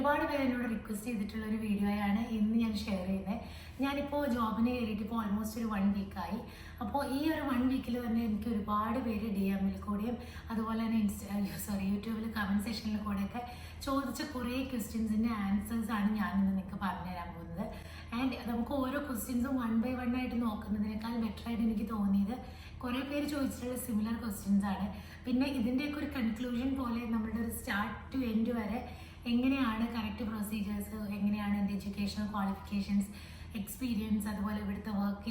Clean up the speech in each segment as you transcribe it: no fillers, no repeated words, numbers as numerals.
ഒരുപാട് പേര് എന്നോട് റിക്വസ്റ്റ് ചെയ്തിട്ടുള്ള ഒരു വീഡിയോയാണ് ഇന്ന് ഞാൻ ഷെയർ ചെയ്യുന്നത്. ഞാനിപ്പോൾ ജോബിന് കയറിയിട്ട് ഇപ്പോൾ ഓൾമോസ്റ്റ് ഒരു 1 വീക്കായി. അപ്പോൾ ഈ ഒരു 1 വീക്കിൽ തന്നെ എനിക്ക് ഒരുപാട് പേര് DM-ൽ കൂടെയും അതുപോലെ തന്നെ യൂട്യൂബിൽ കമൻറ്റ് സെക്ഷനിൽ കൂടെയൊക്കെ ചോദിച്ച കുറേ ക്വസ്റ്റ്യൻസിൻ്റെ ആൻസേഴ്സാണ് ഞാനിന്ന് നിങ്ങൾക്ക് പറഞ്ഞു തരാൻ പോകുന്നത്. ആൻഡ് നമുക്ക് ഓരോ ക്വസ്റ്റ്യൻസും 1 by 1 ആയിട്ട് നോക്കുന്നതിനേക്കാൾ ബെറ്ററായിട്ട് എനിക്ക് തോന്നിയത് കുറേ പേര് ചോദിച്ചിട്ടുള്ള സിമിലർ ക്വസ്റ്റ്യൻസ് ആണ്. പിന്നെ ഇതിൻ്റെയൊക്കെ ഒരു കൺക്ലൂഷൻ പോലെ നമ്മളുടെ ഒരു സ്റ്റാർട്ട് ടു എൻഡ് വരെ എങ്ങനെയാണ് കറക്റ്റ് പ്രൊസീജിയേഴ്സ്, എങ്ങനെയാണ് എൻ്റെ എഡ്യൂക്കേഷണൽ ക്വാളിഫിക്കേഷൻസ്, എക്സ്പീരിയൻസ്, അതുപോലെ ഇവിടുത്തെ വർക്ക്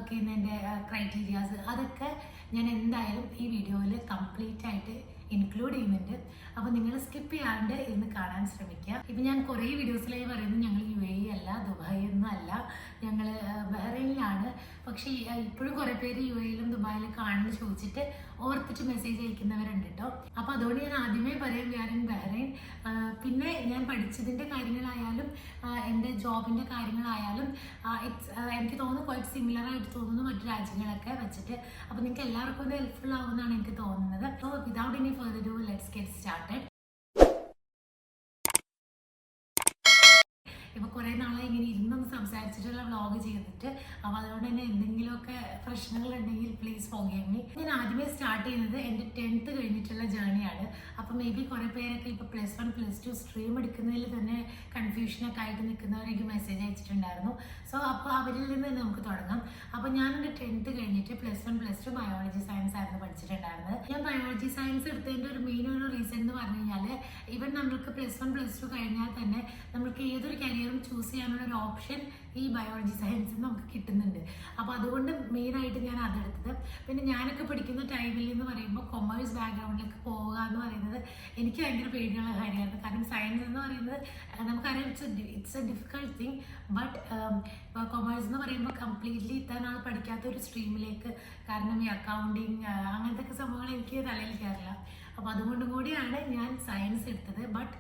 ചെയ്യുന്നതിൻ്റെ ക്രൈറ്റീരിയാസ്, അതൊക്കെ ഞാൻ എന്തായാലും ഈ വീഡിയോയിൽ കംപ്ലീറ്റ് ആയിട്ട് ഇൻക്ലൂഡ് ചെയ്യുന്നുണ്ട്. അപ്പോൾ നിങ്ങൾ സ്കിപ്പ് ചെയ്യാണ്ട് ഇന്ന് കാണാൻ ശ്രമിക്കുക. ഇപ്പം ഞാൻ കുറേ വീഡിയോസിലായി പറയുന്നത് ഞങ്ങൾ UAE അല്ല, ദുബായ് ഒന്നും അല്ല, ഞങ്ങൾ ബഹ്റൈനിലാണ്. പക്ഷേ ഇപ്പോഴും കുറേ പേര് UAEയിലും ദുബായിലും കാണുന്നു ചോദിച്ചിട്ട് ഓർത്തിട്ട് മെസ്സേജ് അയക്കുന്നവരുണ്ട് കേട്ടോ. അപ്പോൾ അതുകൊണ്ട് ഞാൻ ആദ്യമേ പറയാം വി ആർ ഇൻ ബഹ്റൈൻ. പിന്നെ ഞാൻ പഠിച്ചതിൻ്റെ കാര്യങ്ങളായാലും എൻ്റെ ജോബിൻ്റെ കാര്യങ്ങളായാലും എനിക്ക് തോന്നുന്നു ക്വൈറ്റ് സിമിലർ ആയിട്ട് തോന്നുന്നു മറ്റു രാജ്യങ്ങളൊക്കെ വെച്ചിട്ട്. അപ്പോൾ നിങ്ങൾക്ക് എല്ലാവർക്കും ഇത് ഹെൽപ്ഫുൾ ആവുമെന്നാണ് എനിക്ക് തോന്നുന്നത്. So without any further do let's get started. ഇപ്പോൾ കുറേ നാളെ ഇങ്ങനെ ഇരുന്നൊന്ന് സംസാരിച്ചിട്ടുള്ള വ്ളോഗ് ചെയ്തിട്ട്, അപ്പോൾ അതുകൊണ്ട് തന്നെ എന്തെങ്കിലുമൊക്കെ പ്രശ്നങ്ങളുണ്ടെങ്കിൽ പ്ലീസ് ഫോർഗീവ് മീ. ഞാൻ ആദ്യമേ സ്റ്റാർട്ട് ചെയ്യുന്നത് എൻ്റെ 10th കഴിഞ്ഞിട്ടുള്ള ജേർണിയാണ്. അപ്പോൾ മേ ബി കുറേ പേരൊക്കെ ഇപ്പോൾ +1 +2 സ്ട്രീം എടുക്കുന്നതിൽ തന്നെ കൺഫ്യൂഷനൊക്കെ ആയിട്ട് നിൽക്കുന്നവരൊക്കെ മെസ്സേജ് അയച്ചിട്ടുണ്ടായിരുന്നു. സോ അപ്പോൾ അവരിൽ നിന്ന് തന്നെ നമുക്ക് തുടങ്ങാം. അപ്പോൾ ഞാൻ എൻ്റെ 10th കഴിഞ്ഞിട്ട് +1 +2 ബയോളജി സയൻസ് ആയിരുന്നു പഠിച്ചിട്ടുണ്ടായിരുന്നത്. ഞാൻ ബയോളജി സയൻസ് എടുത്തതിൻ്റെ ഒരു മെയിൻ റീസൺ എന്ന് പറഞ്ഞു കഴിഞ്ഞാൽ, ഈവൻ നമ്മൾക്ക് +1 +2 കഴിഞ്ഞാൽ തന്നെ നമ്മൾക്ക് ഏതൊരു കരിയറും ചൂസ് ചെയ്യാനുള്ള ഒരു ഓപ്ഷൻ ഈ ബയോളജി സയൻസിൽ നമുക്ക് കിട്ടുന്നുണ്ട്. അപ്പോൾ അതുകൊണ്ട് മെയിനായിട്ട് ഞാൻ അതെടുത്തത്. പിന്നെ ഞാനൊക്കെ പഠിക്കുന്ന ടൈമിൽ എന്ന് പറയുമ്പോൾ കൊമേഴ്സ് ബാക്ക്ഗ്രൗണ്ടിലേക്ക് പോവുക എന്ന് പറയുന്നത് എനിക്ക് ഭയങ്കര പേടിയുള്ള കാര്യമായിരുന്നു. കാരണം സയൻസ് എന്ന് പറയുന്നത് നമുക്കറിയാം it's A difficult thing. But commerce എന്ന് പറയുമ്പോൾ കംപ്ലീറ്റ്ലി ഇത്ര നാൾ പഠിക്കാത്ത ഒരു സ്ട്രീമിലേക്ക്, കാരണം ഈ അക്കൗണ്ടിങ് അങ്ങനത്തെ ഒക്കെ സംഭവങ്ങൾ എനിക്ക് തലയിൽ കയറില്ല. അപ്പോൾ അതുകൊണ്ടും കൂടിയാണ് ഞാൻ സയൻസ് എടുത്തത്. But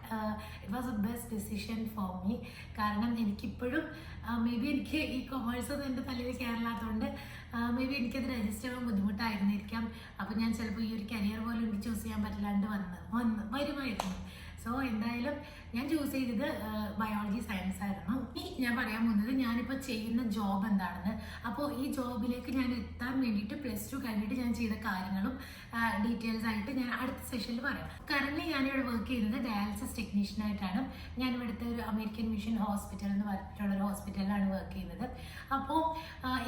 it was A best decision for me. കാരണം എനിക്കിപ്പോഴും മേ ബി എനിക്ക് ഈ കൊമേഴ്സ് ഒന്നും എൻ്റെ തലയിൽ കയറില്ലാത്തതുകൊണ്ട് മേ ബി എനിക്കത് രജിസ്റ്റർ ചെയ്യാൻ ബുദ്ധിമുട്ടായിരുന്നിരിക്കാം. അപ്പോൾ ഞാൻ ചിലപ്പോൾ ഈ ഒരു കരിയർ പോലും എനിക്ക് ചൂസ് ചെയ്യാൻ പറ്റില്ലാണ്ട് വരുമായിരുന്നു. സോ എന്തായാലും ഞാൻ ചൂസ് ചെയ്തത് ബയോളജി സയൻസ് ആയിരുന്നു. ഞാൻ പറയാൻ പോകുന്നത് ഞാനിപ്പോൾ ചെയ്യുന്ന ജോബ് എന്താണെന്ന്. അപ്പോൾ ഈ ജോബിലേക്ക് ഞാൻ എത്താൻ വേണ്ടിയിട്ട് +2 കഴിഞ്ഞിട്ട് ഞാൻ ചെയ്ത കാര്യങ്ങളും ഡീറ്റെയിൽസ് ആയിട്ട് ഞാൻ അടുത്ത സെഷനിൽ പറയാം. കറന്റ് ഞാനിവിടെ വർക്ക് ചെയ്യുന്നത് ഡയാലിസിസ് ടെക്നീഷ്യനായിട്ടാണ്. ഞാൻ ഇവിടുത്തെ ഒരു അമേരിക്കൻ മിഷൻ ഹോസ്പിറ്റൽ എന്ന് പറഞ്ഞിട്ടുള്ളൊരു ഹോസ്പിറ്റലിലാണ് വർക്ക് ചെയ്യുന്നത്. അപ്പോൾ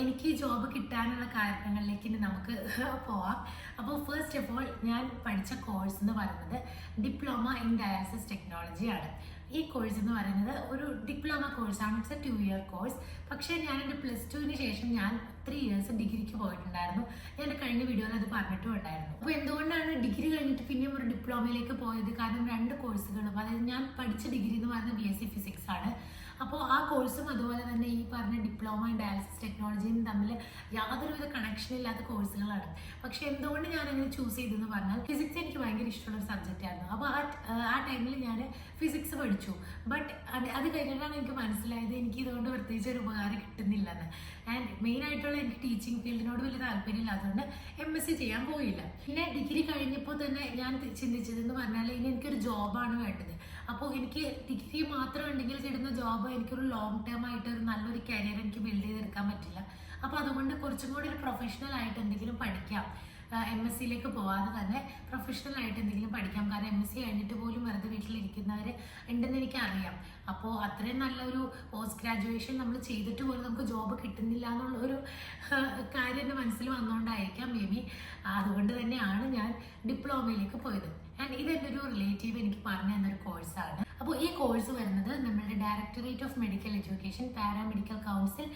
എനിക്ക് ഈ ജോബ് കിട്ടാനുള്ള കാരണങ്ങളിലേക്ക് നമുക്ക് പോവാം. അപ്പോൾ ഫസ്റ്റ് ഓഫ് ഓൾ ഞാൻ പഠിച്ച കോഴ്സ് എന്ന് പറയുന്നത് ഡിപ്ലോമ ഇൻ ഡയാലിസിസ് ടെക്നോളജിയാണ്. ഈ കോഴ്സ് എന്ന് പറയുന്നത് ഒരു ഡിപ്ലോമ കോഴ്സാണ്. It's A 2-year course. പക്ഷേ ഞാൻ എൻ്റെ +2-ന് ശേഷം ഞാൻ 3 years ഡിഗ്രിക്ക് പോയിട്ടുണ്ടായിരുന്നു. ഞാൻ കഴിഞ്ഞ വീഡിയോയിൽ അത് പറഞ്ഞിട്ടും ഉണ്ടായിരുന്നു. അപ്പോൾ എന്തുകൊണ്ടാണ് ഡിഗ്രി കഴിഞ്ഞിട്ട് പിന്നെയും ഒരു ഡിപ്ലോമയിലേക്ക് പോയത്? കാരണം 2 കോഴ്സുകളും, അതായത് ഞാൻ പഠിച്ച ഡിഗ്രി എന്ന് പറയുന്നത് BSc ഫിസിക്സ് ആണ്. അപ്പോൾ ആ കോഴ്സും അതുപോലെ തന്നെ ഈ പറഞ്ഞ ഡിപ്ലോമ ഇൻ ഡയാലിസിസ് ടെക്നോളജിയും തമ്മിൽ യാതൊരുവിധ കണക്ഷൻ ഇല്ലാത്ത കോഴ്സുകളാണ്. പക്ഷെ എന്തുകൊണ്ട് ഞാനങ്ങനെ ചൂസ് ചെയ്തെന്ന് പറഞ്ഞാൽ, ഫിസിക്സ് എനിക്ക് ഭയങ്കര ഇഷ്ടമുള്ള ഒരു സബ്ജക്റ്റ് ആയിരുന്നു. അപ്പോൾ ആ ടൈമിൽ ഞാൻ ഫിസിക്സ് പഠിച്ചു. ബട്ട് അത് കഴിഞ്ഞിട്ടാണ് എനിക്ക് മനസ്സിലായത് എനിക്ക് ഇതുകൊണ്ട് പ്രത്യേകിച്ച് ഒരു ഉപകാരം കിട്ടുന്നില്ലെന്ന്. ആൻഡ് മെയിനായിട്ടുള്ള എനിക്ക് ടീച്ചിങ് ഫീൽഡിനോട് വലിയ താല്പര്യമില്ലാത്തതുകൊണ്ട് MSc ചെയ്യാൻ പോയില്ല. പിന്നെ ഡിഗ്രി കഴിഞ്ഞപ്പോൾ തന്നെ ഞാൻ ചിന്തിച്ചതെന്ന് പറഞ്ഞാൽ ഇനി എനിക്കൊരു ജോബാണ് വേണ്ടത്. അപ്പോൾ എനിക്ക് ഡിഗ്രി മാത്രം ഉണ്ടെങ്കിൽ കിട്ടുന്ന ജോബ് എനിക്കൊരു ലോങ് ടേം ആയിട്ട് ഒരു നല്ലൊരു കരിയർ എനിക്ക് ബിൽഡ് ചെയ്തെടുക്കാൻ പറ്റില്ല. അപ്പോൾ അതുകൊണ്ട് കുറച്ചും കൂടി ഒരു പ്രൊഫഷണൽ ആയിട്ട് എന്തെങ്കിലും പഠിക്കാം, MScയിലേക്ക് പോവാതെ തന്നെ പ്രൊഫഷണൽ ആയിട്ട് എന്തെങ്കിലും പഠിക്കാം. കാരണം MSc കഴിഞ്ഞിട്ട് പോലും വെറുതെ വീട്ടിലിരിക്കുന്നവർ ഉണ്ടെന്ന് എനിക്കറിയാം. അപ്പോൾ അത്രയും നല്ലൊരു പോസ്റ്റ് ഗ്രാജുവേഷൻ നമ്മൾ ചെയ്തിട്ട് പോലും നമുക്ക് ജോബ് കിട്ടുന്നില്ല എന്നുള്ളൊരു കാര്യം എൻ്റെ മനസ്സിൽ വന്നുകൊണ്ടായിരിക്കാം മേ ബി. അതുകൊണ്ട് തന്നെയാണ് ഞാൻ ഡിപ്ലോമയിലേക്ക് പോയത്. ആൻഡ് ഇതെൻ്റെ ഒരു റിലേറ്റീവ് എനിക്ക് പറഞ്ഞു തന്നൊരു കോഴ്സാണ്. അപ്പോൾ ഈ കോഴ്സ് വരുന്നത് നമ്മളുടെ directorate of medical education, paramedical council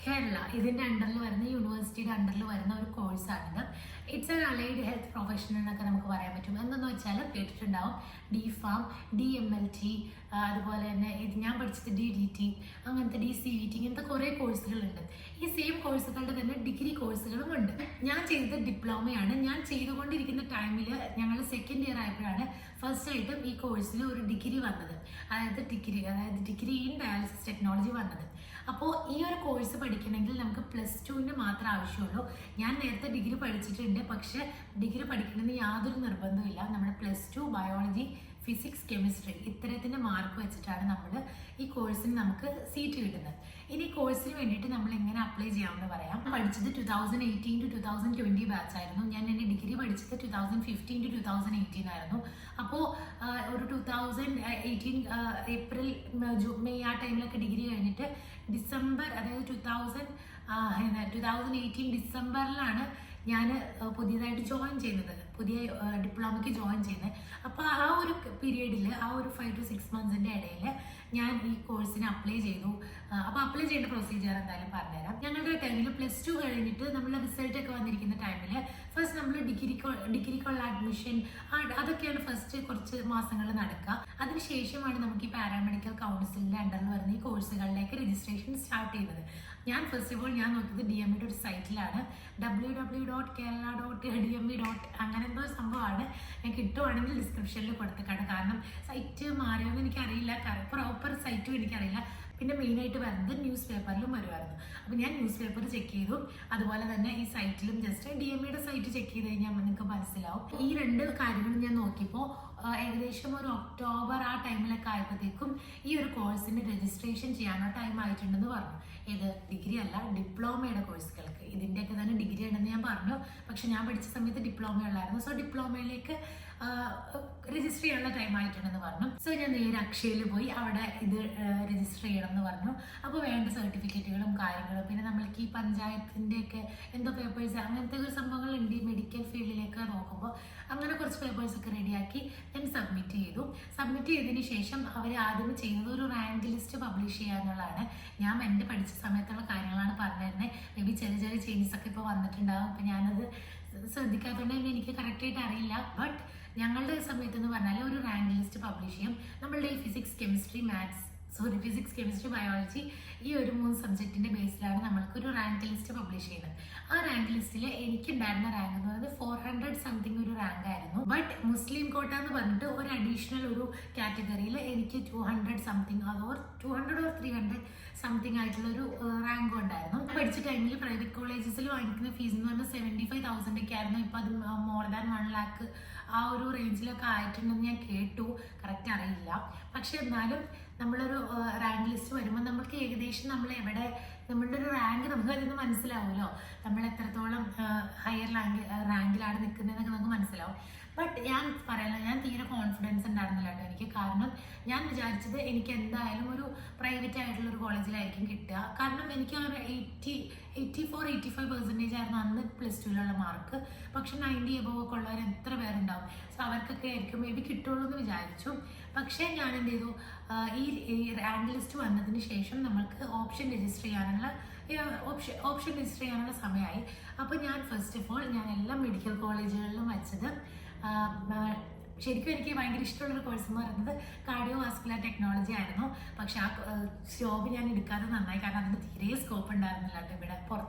Kerala, ഇതിൻ്റെ അണ്ടറിൽ വരുന്ന യൂണിവേഴ്സിറ്റിയുടെ അണ്ടറിൽ വരുന്ന ഒരു കോഴ്സാണിത്. It's an allied health professional എന്നൊക്കെ നമുക്ക് പറയാൻ പറ്റും. എന്തെന്ന് വെച്ചാൽ കേട്ടിട്ടുണ്ടാവും DPharm, DMLT, അതുപോലെ തന്നെ ഇത് ഞാൻ പഠിച്ചത് DDT, അങ്ങനത്തെ DCVT, ഇങ്ങനത്തെ കുറേ കോഴ്സുകളുണ്ട്. ഈ സെയിം കോഴ്സുകളുടെ തന്നെ ഡിഗ്രി കോഴ്സുകളും ഉണ്ട്. ഞാൻ ചെയ്തത് ഡിപ്ലോമയാണ്. ഞാൻ ചെയ്തുകൊണ്ടിരിക്കുന്ന ടൈമിൽ ഞങ്ങൾ 2nd year ആയപ്പോഴാണ് ഫസ്റ്റ് ആയിട്ടും ഈ കോഴ്സിൽ ഒരു ഡിഗ്രി വന്നത്, അതായത് ഡിഗ്രി ഇൻ ഡയാലിസിസ് ടെക്നോളജി വന്നത്. അപ്പോൾ ഈ ഒരു കോഴ്സ് പഠിക്കണമെങ്കിൽ നമുക്ക് +2-ന് മാത്രമേ ആവശ്യമുള്ളൂ. ഞാൻ നേരത്തെ ഡിഗ്രി പഠിച്ചിട്ടുണ്ട്, പക്ഷേ ഡിഗ്രി പഠിക്കണമെന്ന് യാതൊരു നിർബന്ധമില്ല. നമ്മുടെ +2 ബയോളജി ഫിസിക്സ്, കെമിസ്ട്രി ഇത്തരത്തിൻ്റെ മാർക്ക് വെച്ചിട്ടാണ് നമ്മൾ ഈ കോഴ്സിന് നമുക്ക് സീറ്റ് കിട്ടുന്നത്. ഇനി കോഴ്സിന് വേണ്ടിയിട്ട് നമ്മൾ എങ്ങനെ അപ്ലൈ ചെയ്യാമെന്ന് പറയാം. പഠിച്ചത് 2018 to 2020 ബാച്ച് ആയിരുന്നു. ഞാൻ എൻ്റെ ഡിഗ്രി പഠിച്ചത് 2015 to 2018 ആയിരുന്നു. അപ്പോൾ ഒരു 2018 ഏപ്രിൽ മെയ് ആ ടൈമിലൊക്കെ ഡിഗ്രി കഴിഞ്ഞിട്ട് ഡിസംബർ, അതായത് 2018 ഡിസംബറിലാണ് ഞാൻ പുതിയതായിട്ട് ജോയിൻ ചെയ്യുന്നത്, പുതിയ ഡിപ്ലോമയ്ക്ക് ജോയിൻ ചെയ്യുന്നത്. അപ്പോൾ ആ ഒരു പീരീഡിൽ, ആ ഒരു 5 to 6 മന്ത്സിൻ്റെ ഇടയിൽ ഞാൻ ഈ കോഴ്സിന് അപ്ലൈ ചെയ്തു. അപ്പോൾ അപ്ലൈ ചെയ്യേണ്ട പ്രൊസീജിയർ എന്തായാലും പറഞ്ഞുതരാം. ഞങ്ങളുടെ ടൈമിൽ +2 കഴിഞ്ഞിട്ട് നമ്മളുടെ റിസൾട്ടൊക്കെ വന്നിരിക്കുന്ന ടൈമിൽ ഫസ്റ്റ് നമ്മൾ ഡിഗ്രിക്കുള്ള അഡ്മിഷൻ അതൊക്കെയാണ് ഫസ്റ്റ് കുറച്ച് മാസങ്ങൾ നടക്കുക. അതിനുശേഷമാണ് നമുക്ക് ഈ പാരാമെഡിക്കൽ കൗൺസിലിൻ്റെ അണ്ടറിൽ വരുന്ന ഈ കോഴ്സുകളിലേക്ക് രജിസ്ട്രേഷൻ സ്റ്റാർട്ട് ചെയ്യുന്നത്. ഞാൻ ഫസ്റ്റ് ഓഫ് ഓൾ ഞാൻ നോക്കിയത് DMEയുടെ ഒരു സൈറ്റിലാണ്, www.kerala.dme. അങ്ങനെ എന്തോ സംഭവമാണ്. ഞാൻ കിട്ടുവാണെങ്കിൽ ഡിസ്ക്രിപ്ഷനിൽ കൊടുത്തേക്കാണ്. കാരണം സൈറ്റ് മാറിയോന്ന് എനിക്കറിയില്ല, പ്രോപ്പർ സൈറ്റും എനിക്കറിയില്ല. പിന്നെ മെയിനായിട്ട് വരുന്നത് ന്യൂസ് പേപ്പറിലും വരുമായിരുന്നു. അപ്പോൾ ഞാൻ ന്യൂസ് പേപ്പർ ചെക്ക് ചെയ്തു. അതുപോലെ തന്നെ ഈ സൈറ്റിലും ജസ്റ്റ് DMEയുടെ സൈറ്റ് ചെക്ക് ചെയ്ത് കഴിഞ്ഞാൽ നിങ്ങൾക്ക് മനസ്സിലാവും. ഈ 2 കാര്യങ്ങളും ഞാൻ നോക്കിയപ്പോൾ ഏകദേശം ഒരു ഒക്ടോബർ ആ ടൈമിലൊക്കെ ആയപ്പോഴത്തേക്കും ഈ ഒരു കോഴ്സിന് രജിസ്ട്രേഷൻ ചെയ്യാനുള്ള ടൈം ആയിട്ടുണ്ടെന്ന് പറഞ്ഞു. ഇത് ഡിഗ്രി അല്ല, ഡിപ്ലോമയുടെ കോഴ്സുകൾക്ക്. ഇതിൻ്റെയൊക്കെ തന്നെ ഡിഗ്രി ഉണ്ടെന്ന് ഞാൻ പറഞ്ഞു. പക്ഷെ ഞാൻ പഠിച്ച സമയത്ത് ഡിപ്ലോമ ഉള്ളായിരുന്നു. സോ ഡിപ്ലോമയിലേക്ക് രജിസ്റ്റർ ചെയ്യാനുള്ള ടൈം ആയിട്ടുണ്ടെന്ന് പറഞ്ഞു. സോ ഞാൻ നേരെ അക്ഷയയിൽ പോയി അവിടെ ഇത് രജിസ്റ്റർ ചെയ്യണം എന്ന് പറഞ്ഞു. അപ്പോൾ വേണ്ട സർട്ടിഫിക്കറ്റുകളും കാര്യങ്ങളും, പിന്നെ നമ്മൾക്ക് ഈ പഞ്ചായത്തിൻ്റെയൊക്കെ എന്തോ പേപ്പേഴ്സ് അങ്ങനത്തെ ഒരു സംഭവങ്ങളുണ്ട് ഈ മെഡിക്കൽ ഫീൽഡിലേക്ക് നോക്കുമ്പോൾ. അങ്ങനെ കുറച്ച് പേപ്പേഴ്സൊക്കെ റെഡിയാക്കി ഞാൻ സബ്മിറ്റ് ചെയ്തു. സബ്മിറ്റ് ചെയ്തതിന് ശേഷം അവർ ആദ്യം ചെയ്യുന്നത് ഒരു റാങ്ക് ലിസ്റ്റ് പബ്ലിഷ് ചെയ്യാന്നുള്ളതാണ്. ഞാൻ എൻ്റെ പഠിച്ച സമയത്തുള്ള കാര്യങ്ങളാണ് പറഞ്ഞിരുന്നത്. മേ ബി ചെറിയ ചെറിയ ചേഞ്ചസ് ഒക്കെ ഇപ്പോൾ വന്നിട്ടുണ്ടാകും. അപ്പോൾ ഞാനത് ശ്രദ്ധിക്കാത്തതുകൊണ്ട് തന്നെ എനിക്ക് കറക്റ്റായിട്ട് അറിയില്ല. ബട്ട് ഞങ്ങളുടെ സമയത്ത് എന്ന് പറഞ്ഞാൽ ഒരു റാങ്ക് ലിസ്റ്റ് പബ്ലിഷ് ചെയ്യും. നമ്മളുടെ ഈ ഫിസിക്സ്, കെമിസ്ട്രി, ബയോളജി ഈ ഒരു 3 സബ്ജക്റ്റിൻ്റെ ബേസിലാണ് നമ്മൾക്കൊരു റാങ്ക് ലിസ്റ്റ് പബ്ലിഷ് ചെയ്യുന്നത്. ആ റാങ്ക് ലിസ്റ്റിൽ എനിക്കുണ്ടായിരുന്ന റാങ്ക് എന്ന് പറയുന്നത് 400 സംതിങ് ഒരു റാങ്ക് ആയിരുന്നു. ബട്ട് മുസ്ലിം കോട്ട എന്ന് പറഞ്ഞിട്ട് ഒരു അഡീഷണൽ ഒരു കാറ്റഗറിയിൽ എനിക്ക് 200 സംതിങ് ഓർ 300 സംതിങ് ആയിട്ടുള്ളൊരു റാങ്ക് ഉണ്ടായിരുന്നു. പഠിച്ച ടൈമിൽ പ്രൈവറ്റ് കോളേജസിൽ വാങ്ങിക്കുന്ന ഫീസ് എന്ന് പറഞ്ഞാൽ 75,000 ഒക്കെ ആയിരുന്നു. ഇപ്പം അത് മോർ ദാൻ 1 lakh ആ ഒരു റേഞ്ചിലൊക്കെ ആയിട്ടുണ്ടെന്ന് ഞാൻ കേട്ടു. കറക്റ്റ് അറിയില്ല. പക്ഷെ എന്നാലും നമ്മളൊരു റാങ്ക് ലിസ്റ്റ് വരുമ്പോൾ നമ്മൾക്ക് ഏകദേശം നമ്മൾ എവിടെ നമ്മളുടെ ഒരു റാങ്ക് നമുക്ക് അതിൽ നിന്ന് മനസ്സിലാവുമല്ലോ. നമ്മൾ എത്രത്തോളം ഹയർ റാങ്കിലാണ് നിൽക്കുന്നതെന്നൊക്കെ നമുക്ക് മനസ്സിലാവും. ബട്ട് ഞാൻ പറയാനില്ല, ഞാൻ തീരെ കോൺഫിഡൻസ് ഉണ്ടായിരുന്നില്ല കേട്ടോ എനിക്ക്. കാരണം ഞാൻ വിചാരിച്ചത് എനിക്ക് എന്തായാലും ഒരു പ്രൈവറ്റ് ആയിട്ടുള്ള ഒരു കോളേജിലായിരിക്കും കിട്ടുക. കാരണം എനിക്ക് ഒരു 84-85% ആയിരുന്നു അന്ന് +2ലുള്ള മാർക്ക്. പക്ഷെ 90 above ഒക്കെ ഉള്ളവർ എത്ര പേരുണ്ടാവും. സോ അവർക്കൊക്കെ ആയിരിക്കും മേ ബി കിട്ടുള്ളൂ എന്ന് വിചാരിച്ചു. പക്ഷേ ഞാൻ എന്ത് ചെയ്തു, ഈ റാങ്ക് ലിസ്റ്റ് വന്നതിന് ശേഷം നമ്മൾക്ക് ഓപ്ഷൻ രജിസ്റ്റർ ചെയ്യാനുള്ള സമയമായി. അപ്പോൾ ഞാൻ ഫസ്റ്റ് ഓഫ് ഓൾ ഞാൻ എല്ലാ മെഡിക്കൽ കോളേജുകളിലും വെച്ചത് ശരിക്കും എനിക്ക് ഭയങ്കര ഇഷ്ടമുള്ളൊരു കോഴ്സ് എന്ന് പറയുന്നത് കാർഡിയോവാസ്കുലർ ടെക്നോളജി ആയിരുന്നു. പക്ഷെ ആ ജോബ് ഞാൻ എടുക്കാതെ നന്നായി. കാരണം അതിന് തീരെ സ്കോപ്പ് ഉണ്ടായിരുന്നില്ല കേട്ടോ ഇവിടെ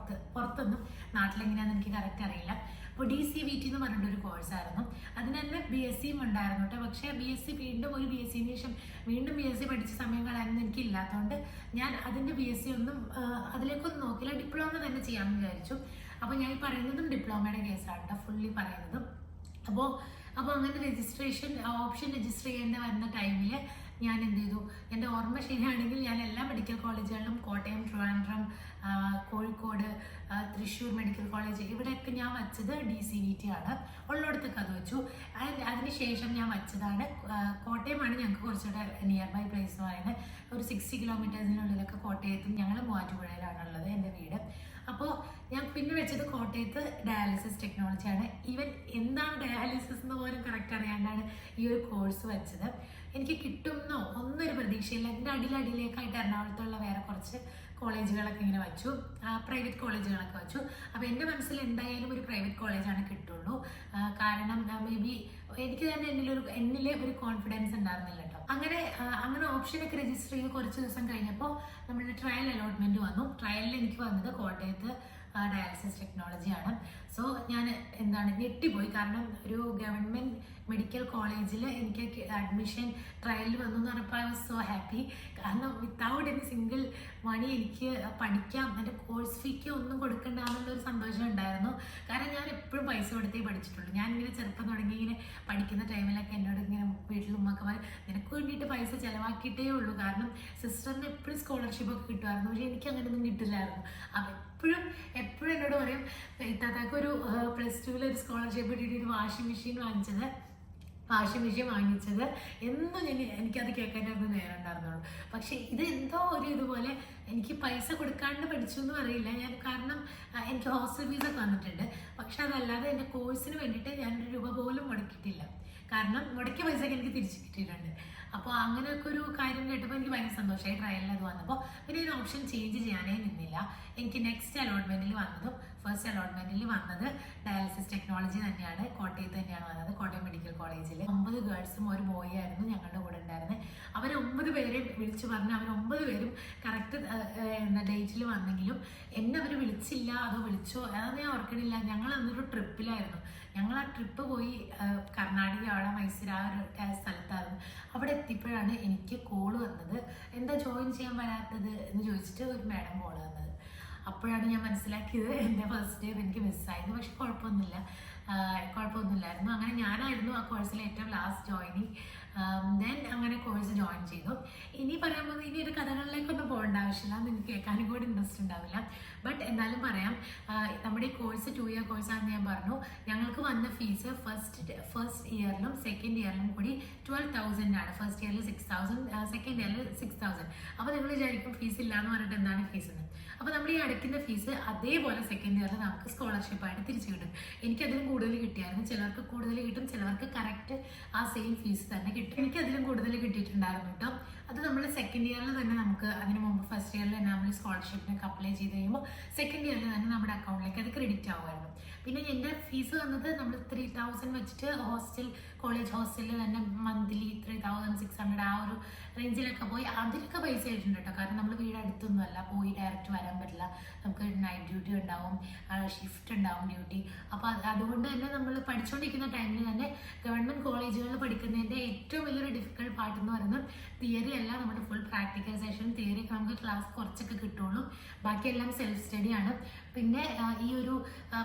പുറത്തൊന്നും. നാട്ടിലെങ്ങനെയാണെന്ന് എനിക്ക് കറക്റ്റ് അറിയില്ല. അപ്പോൾ DCVT എന്ന് പറഞ്ഞിട്ടൊരു കോഴ്സായിരുന്നു. അതിന് തന്നെ BSc ഉണ്ടായിരുന്നു കേട്ടോ. പക്ഷേ BSc വീണ്ടും ഒരു BScന് ശേഷം വീണ്ടും BSc പഠിച്ച സമയം കളയാനൊന്നും എനിക്കില്ലാത്തതുകൊണ്ട് ഞാൻ അതിൻ്റെ BSc ഒന്നും അതിലേക്കൊന്നും നോക്കില്ല. ഡിപ്ലോമ തന്നെ ചെയ്യാമെന്ന് വിചാരിച്ചു. അപ്പോൾ ഞാൻ ഈ പറയുന്നതും ഡിപ്ലോമയുടെ കേസാണ് കേട്ടോ, ഫുള്ളി പറയുന്നതും. അപ്പോൾ അങ്ങനെ ഓപ്ഷൻ രജിസ്റ്റർ ചെയ്യേണ്ട വരുന്ന ടൈമിൽ ഞാൻ എന്ത് ചെയ്തു, എൻ്റെ ഓർമ്മ ശരിയാണെങ്കിൽ ഞാൻ എല്ലാ മെഡിക്കൽ കോളേജുകളിലും കോട്ടയം, ട്രിവാൻഡ്രം, കോഴിക്കോട്, തൃശ്ശൂർ മെഡിക്കൽ കോളേജ് ഇവിടെയൊക്കെ ഞാൻ വച്ചത് DCVT ആണ്. ഉള്ളിടത്തൊക്കെ അത് വെച്ചു. അതിനുശേഷം ഞാൻ വച്ചതാണ് കോട്ടയമാണ് ഞങ്ങൾക്ക് കുറച്ചുകൂടെ നിയർ ബൈ പ്ലേസ് എന്ന് പറയുന്നത്. ഒരു 60 കിലോമീറ്റേഴ്സിനുള്ളിലൊക്കെ കോട്ടയത്തും, ഞങ്ങൾ മൂവാറ്റുപുഴയിലാണുള്ളത് എൻ്റെ വീട്. അപ്പോൾ ഞാൻ പിന്നെ വെച്ചത് കോട്ടയത്ത് ഡയാലിസിസ് ടെക്നോളജിയാണ്. ഈവൻ എന്താണ് ഡയാലിസിസ് എന്ന് പോലും കറക്റ്റ് അറിയാണ്ടാണ് ഈ ഒരു കോഴ്സ് വെച്ചത്. എനിക്ക് കിട്ടുമെന്നോ ഒന്നൊരു പ്രതീക്ഷയില്ല. എൻ്റെ അടിയിലേക്കായിട്ട് എറണാകുളത്തുള്ള വേറെ കുറച്ച് കോളേജുകളൊക്കെ ഇങ്ങനെ വെച്ചു, പ്രൈവറ്റ് കോളേജുകളൊക്കെ വെച്ചു. അപ്പോൾ എൻ്റെ മനസ്സിൽ എന്തായാലും ഒരു പ്രൈവറ്റ് കോളേജാണ് കിട്ടുള്ളൂ. കാരണം മേ ബി എനിക്ക് തന്നെ എന്നിലെ ഒരു കോൺഫിഡൻസ് ഉണ്ടായിരുന്നില്ല കേട്ടോ. അങ്ങനെ ഓപ്ഷനൊക്കെ രജിസ്റ്റർ ചെയ്ത് കുറച്ച് ദിവസം കഴിഞ്ഞപ്പോൾ നമ്മുടെ ട്രയൽ അലോട്ട്മെൻറ്റ് വന്നു. ട്രയലിൽ എനിക്ക് വന്നത് കോട്ടയത്ത് ഡയാലിസിസ് ടെക്നോളജിയാണ്. സോ ഞാൻ ഞെട്ടിപ്പോയി. കാരണം ഒരു ഗവൺമെൻറ് മെഡിക്കൽ കോളേജിൽ എനിക്ക് അഡ്മിഷൻ ട്രയലിൽ വന്നു എന്ന് പറഞ്ഞപ്പോൾ I was so happy. Happy. കാരണം വിത്തൗട്ട് എനി സിംഗിൾ മണി എനിക്ക് പഠിക്കാം, എൻ്റെ കോഴ്സ് ഫീക്ക് ഒന്നും കൊടുക്കണ്ട എന്നുള്ളൊരു സന്തോഷം ഉണ്ടായിരുന്നു. കാരണം ഞാൻ എപ്പോഴും പൈസ കൊടുത്തേ പഠിച്ചിട്ടുള്ളൂ. ഞാൻ ഇങ്ങനെ ചെറുപ്പം തുടങ്ങി ഇങ്ങനെ പഠിക്കുന്ന ടൈമിലൊക്കെ എന്നോട് ഇങ്ങനെ വീട്ടിൽ ഉമ്മക്ക് പറയും, നിനക്ക് വേണ്ടിയിട്ട് പൈസ ചിലവാക്കിയിട്ടേ ഉള്ളൂ. കാരണം സിസ്റ്ററിന് എപ്പോഴും സ്കോളർഷിപ്പൊക്കെ കിട്ടുമായിരുന്നു, പക്ഷേ എനിക്ക് അങ്ങനെയൊന്നും കിട്ടില്ലായിരുന്നു. അപ്പം എപ്പോഴും എന്നോട് പറയും, ഇത്താത്താക്ക് ഒരു +2 ഒരു സ്കോളർഷിപ്പ് കിട്ടിയിട്ട് ഒരു വാഷിംഗ് മെഷീൻ വാങ്ങിച്ചത് എന്നും എനിക്കത് കേൾക്കാനായിരുന്നു നേരം ഉണ്ടായിരുന്നുള്ളൂ. പക്ഷേ ഇത് എന്തോ ഒരു ഇതുപോലെ എനിക്ക് പൈസ കൊടുക്കാണ്ട് പഠിച്ചു എന്ന് പറയില്ല ഞാൻ. കാരണം എനിക്ക് ഹോസ്റ്റൽ ഫീസൊക്കെ വന്നിട്ടുണ്ട്. പക്ഷെ അതല്ലാതെ എൻ്റെ കോഴ്സിന് വേണ്ടിയിട്ട് ഞാനൊരു രൂപ പോലും മുടക്കിയിട്ടില്ല. കാരണം മുടക്കിയ പൈസയൊക്കെ എനിക്ക് തിരിച്ചു കിട്ടിയിട്ടുണ്ട്. അപ്പോൾ അങ്ങനെയൊക്കെ ഒരു കാര്യം കേട്ടപ്പോൾ എനിക്ക് ഭയങ്കര സന്തോഷമായി. ട്രയലിൽ അത് വന്നപ്പോൾ പിന്നെ ഒരു ഓപ്ഷൻ ചേഞ്ച് ചെയ്യാനേ നിന്നില്ല. എനിക്ക് നെക്സ്റ്റ് അലോട്ട്മെന്റിൽ വന്നതും ഫസ്റ്റ് അലോട്ട്മെന്റിൽ വന്നത് ഡയാലിസിസ് ടെക്നോളജി തന്നെയാണ്. കോട്ടയത്ത് തന്നെയാണ് വന്നത്, കോട്ടയം മെഡിക്കൽ കോളേജിൽ. 9 ഗേൾസും ഒരു ബോയ് ആയിരുന്നു ഞങ്ങളുടെ കൂടെ ഉണ്ടായിരുന്നത്. അവർ 9 പേരെയും വിളിച്ചു പറഞ്ഞ് അവർ 9 പേരും കറക്റ്റ് ഡേറ്റിൽ വന്നെങ്കിലും എന്നെ അവർ വിളിച്ചില്ല. അതോ വിളിച്ചോ അതൊന്നും ഞാൻ ഓർക്കണില്ല. ഞങ്ങൾ അന്നൊരു ട്രിപ്പിലായിരുന്നു. ഞങ്ങൾ ആ ട്രിപ്പ് പോയി കർണാടക, അവിടെ മൈസൂർ ആ ഒരു സ്ഥലത്തായിരുന്നു. അവിടെ എത്തിയപ്പോഴാണ് എനിക്ക് കോള് വന്നത്, എന്താ ജോയിൻ ചെയ്യാൻ വരാത്തത് എന്ന് ചോദിച്ചിട്ട് ഒരു മാഡം കോള് വന്നത്. അപ്പോഴാണ് ഞാൻ മനസ്സിലാക്കിയത് എൻ്റെ ഫസ്റ്റ് ഡേ എനിക്ക് മിസ്സായിരുന്നു. പക്ഷെ കുഴപ്പമൊന്നുമില്ലായിരുന്നു. അങ്ങനെ ഞാനായിരുന്നു ആ കോഴ്സിലെ ഏറ്റവും ലാസ്റ്റ് ജോയിനിങ്. ദെൻ അങ്ങനെ കോഴ്സ് ജോയിൻ ചെയ്തു. ഇനി പറയാൻ പോകുന്നത് ഇനി ഒരു കഥകളിലേക്കൊന്നും പോകേണ്ട ആവശ്യമില്ല, നിങ്ങൾക്ക് കേൾക്കാനും കൂടി ഇൻട്രസ്റ്റ് ഉണ്ടാവില്ല. ബട്ട് എന്നാലും പറയാം, നമ്മുടെ ഈ കോഴ്സ് 2 ഇയർ കോഴ്സാണെന്ന് ഞാൻ പറഞ്ഞു. ഞങ്ങൾക്ക് വന്ന ഫീസ് ഫസ്റ്റ് ഇയറിലും സെക്കൻഡ് ഇയറിലും കൂടി 12,000 ആണ്. ഫസ്റ്റ് ഇയറിൽ 6,000, സെക്കൻഡ് ഇയറിൽ 6,000. അപ്പോൾ നിങ്ങൾ വിചാരിക്കും ഫീസ് ഇല്ല എന്ന് പറഞ്ഞിട്ട് എന്താണ് ഫീസ് എന്ന്. അപ്പോൾ നമ്മൾ ഈ അടയ്ക്കുന്ന ഫീസ് അതേപോലെ സെക്കൻഡ് ഇയറിൽ നമുക്ക് സ്കോളർഷിപ്പായിട്ട് തിരിച്ചു കിട്ടും. എനിക്കതിലും കൂടുതൽ കിട്ടിയായിരുന്നു. ചിലർക്ക് കൂടുതൽ കിട്ടും, ചിലർക്ക് കറക്റ്റ് ആ സെയിം ഫീസ് തന്നെ കിട്ടും. എനിക്കതിലും കൂടുതൽ കിട്ടിയിട്ടുണ്ടായിരുന്നു കേട്ടോ. അത് നമ്മൾ സെക്കൻഡ് ഇയറിൽ തന്നെ നമുക്ക് അതിന് മുമ്പ് ഫസ്റ്റ് ഇയറിൽ തന്നെ നമ്മൾ സ്കോളർഷിപ്പിനൊക്കെ അപ്ലൈ ചെയ്ത് കഴിയുമ്പോൾ സെക്കൻഡ് ഇയറിൽ തന്നെ നമ്മുടെ അക്കൗണ്ടിലേക്ക് അത് ക്രെഡിറ്റ് ആവുമായിരുന്നു. പിന്നെ എൻ്റെ ഫീസ് വന്നത് നമ്മൾ 3,000 വെച്ചിട്ട് കോളേജ് ഹോസ്റ്റലിൽ തന്നെ മന്ത്ലി 3,600 ആ ഒരു റേഞ്ചിലൊക്കെ പോയി. അതിലൊക്കെ പൈസ ആയിട്ടുണ്ട് കേട്ടോ. കാരണം നമ്മൾ വീട് അടുത്തൊന്നും അല്ല, പോയി ഡയറക്റ്റ് വരാൻ പറ്റില്ല. നമുക്ക് നൈറ്റ് ഡ്യൂട്ടി ഉണ്ടാവും, ഷിഫ്റ്റ് ഉണ്ടാവും ഡ്യൂട്ടി. അപ്പോൾ അതുകൊണ്ട് തന്നെ നമ്മൾ പഠിച്ചുകൊണ്ടിരിക്കുന്ന ടൈമിൽ തന്നെ ഗവൺമെൻറ് കോളേജുകളിൽ പഠിക്കുന്നതിൻ്റെ ഏറ്റവും വലിയൊരു ഡിഫിക്കൽട്ട് പാർട്ട് എന്ന് പറയുന്നത് തിയറി അല്ല, നമ്മുടെ ഫുൾ പ്രാക്ടിക്കൽ സെഷൻ. തിയറി നമുക്ക് ക്ലാസ് കുറച്ചൊക്കെ കിട്ടുള്ളൂ, ബാക്കിയെല്ലാം സെൽഫ് സ്റ്റഡിയാണ്. പിന്നെ ഈ ഒരു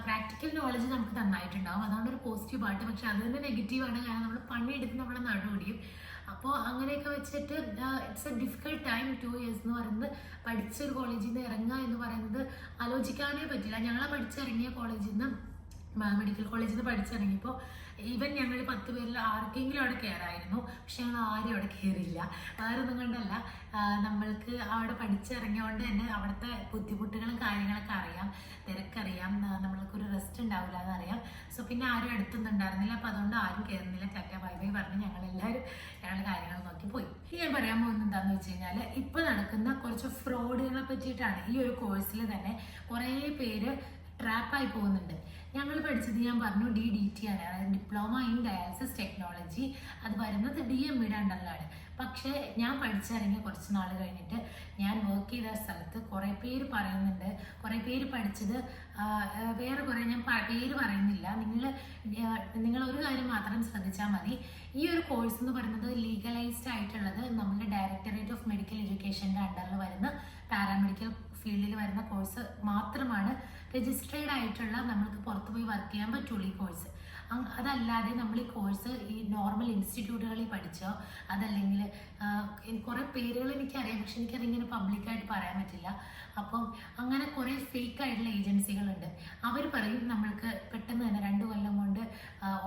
പ്രാക്ടിക്കൽ നോളജ് നമുക്ക് നന്നായിട്ടുണ്ടാവും, അതാണ് ഒരു പോസിറ്റീവ് പാർട്ട്. പക്ഷെ അത് തന്നെ നെഗറ്റീവാണ്, കാരണം നമ്മൾ പണിയെടുത്ത് നമ്മളെ നടുപൊടിയും. അപ്പോൾ അങ്ങനെയൊക്കെ വെച്ചിട്ട് it's A difficult time. 2 years എന്ന് പറയുന്നത് പഠിച്ചൊരു കോളേജിൽ നിന്ന് ഇറങ്ങുക എന്ന് പറയുന്നത് ആലോചിക്കാനേ പറ്റില്ല. ഞങ്ങളെ പഠിച്ചിറങ്ങിയ കോളേജിൽ നിന്ന്, മെഡിക്കൽ കോളേജിൽ നിന്ന് പഠിച്ചിറങ്ങിയപ്പോൾ ഈവൻ ഞങ്ങൾ 10 പേരിൽ ആർക്കെങ്കിലും അവിടെ കയറായിരുന്നു. പക്ഷെ ഞങ്ങൾ ആരും അവിടെ കയറിയില്ല. വേറൊന്നും കൊണ്ടല്ല, നമ്മൾക്ക് അവിടെ പഠിച്ചിറങ്ങിയോണ്ട് തന്നെ അവിടുത്തെ ബുദ്ധിമുട്ടുകളും കാര്യങ്ങളൊക്കെ അറിയാം, തിരക്കറിയാം, നമ്മൾക്കൊരു റെസ്റ്റ് ഉണ്ടാവില്ല എന്നറിയാം. സോ പിന്നെ ആരും അടുത്തൊന്നും ഉണ്ടായിരുന്നില്ല. അപ്പോൾ അതുകൊണ്ട് ആരും കയറുന്നില്ല. ടാറ്റ ബൈ ബൈ പറഞ്ഞ് ഞങ്ങളെല്ലാവരും ഞങ്ങളുടെ കാര്യങ്ങൾ നോക്കി പോയി. ഞാൻ പറയാൻ പോകുന്നത് എന്താണെന്ന് വെച്ച് കഴിഞ്ഞാൽ, ഇപ്പോൾ നടക്കുന്ന കുറച്ച് ഫ്രോഡുകളെ പറ്റിയിട്ടാണ്. ഈ ഒരു കോഴ്സിൽ തന്നെ കുറേ പേര് ട്രാപ്പായി പോകുന്നുണ്ട്. ഞങ്ങൾ പഠിച്ചത് ഞാൻ പറഞ്ഞു DDT ആണ്, അതായത് ഡിപ്ലോമ ഇൻ ഡയാലിസിസ് ടെക്നോളജി. അത് വരുന്നത് DMEയുടെ അണ്ടറിലാണ്. പക്ഷേ ഞാൻ പഠിച്ചിറങ്ങിയ കുറച്ച് നാൾ കഴിഞ്ഞിട്ട് ഞാൻ വർക്ക് ചെയ്ത സ്ഥലത്ത് കുറേ പേര് പറയുന്നുണ്ട്, കുറേ പേര് പഠിച്ചത് വേറെ കുറേ, ഞാൻ പേര് പറയുന്നില്ല. നിങ്ങൾ ഒരു കാര്യം മാത്രം ശ്രദ്ധിച്ചാൽ മതി. ഈ ഒരു കോഴ്സ് എന്ന് പറയുന്നത് ലീഗലൈസ്ഡ് ആയിട്ടുള്ളത് നമ്മുടെ ഡയറക്ടറേറ്റ് ഓഫ് മെഡിക്കൽ എഡ്യൂക്കേഷൻ്റെ അണ്ടറിൽ വരുന്ന പാരാമെഡിക്കൽ ഫീൽഡിൽ വരുന്ന കോഴ്സ് മാത്രമാണ്. രജിസ്ട്രേഡ് ആയിട്ടുള്ള നമ്മൾക്ക് പുറത്ത് പോയി വർക്ക് ചെയ്യാൻ പറ്റുള്ളൂ ഈ കോഴ്സ്. അതല്ലാതെ നമ്മൾ ഈ കോഴ്സ് ഈ നോർമൽ ഇൻസ്റ്റിറ്റ്യൂട്ടുകളിൽ പഠിച്ചോ, അതല്ലെങ്കിൽ കുറേ പേരുകൾ എനിക്കറിയാം, പക്ഷെ എനിക്കതിങ്ങനെ പബ്ലിക്കായിട്ട് പറയാൻ പറ്റില്ല. അപ്പം അങ്ങനെ കുറേ ഫേക്ക് ആയിട്ടുള്ള ഏജൻസികളുണ്ട്. അവർ പറയും നമ്മൾക്ക് പെട്ടെന്ന് തന്നെ 2 കൊല്ലം കൊണ്ട്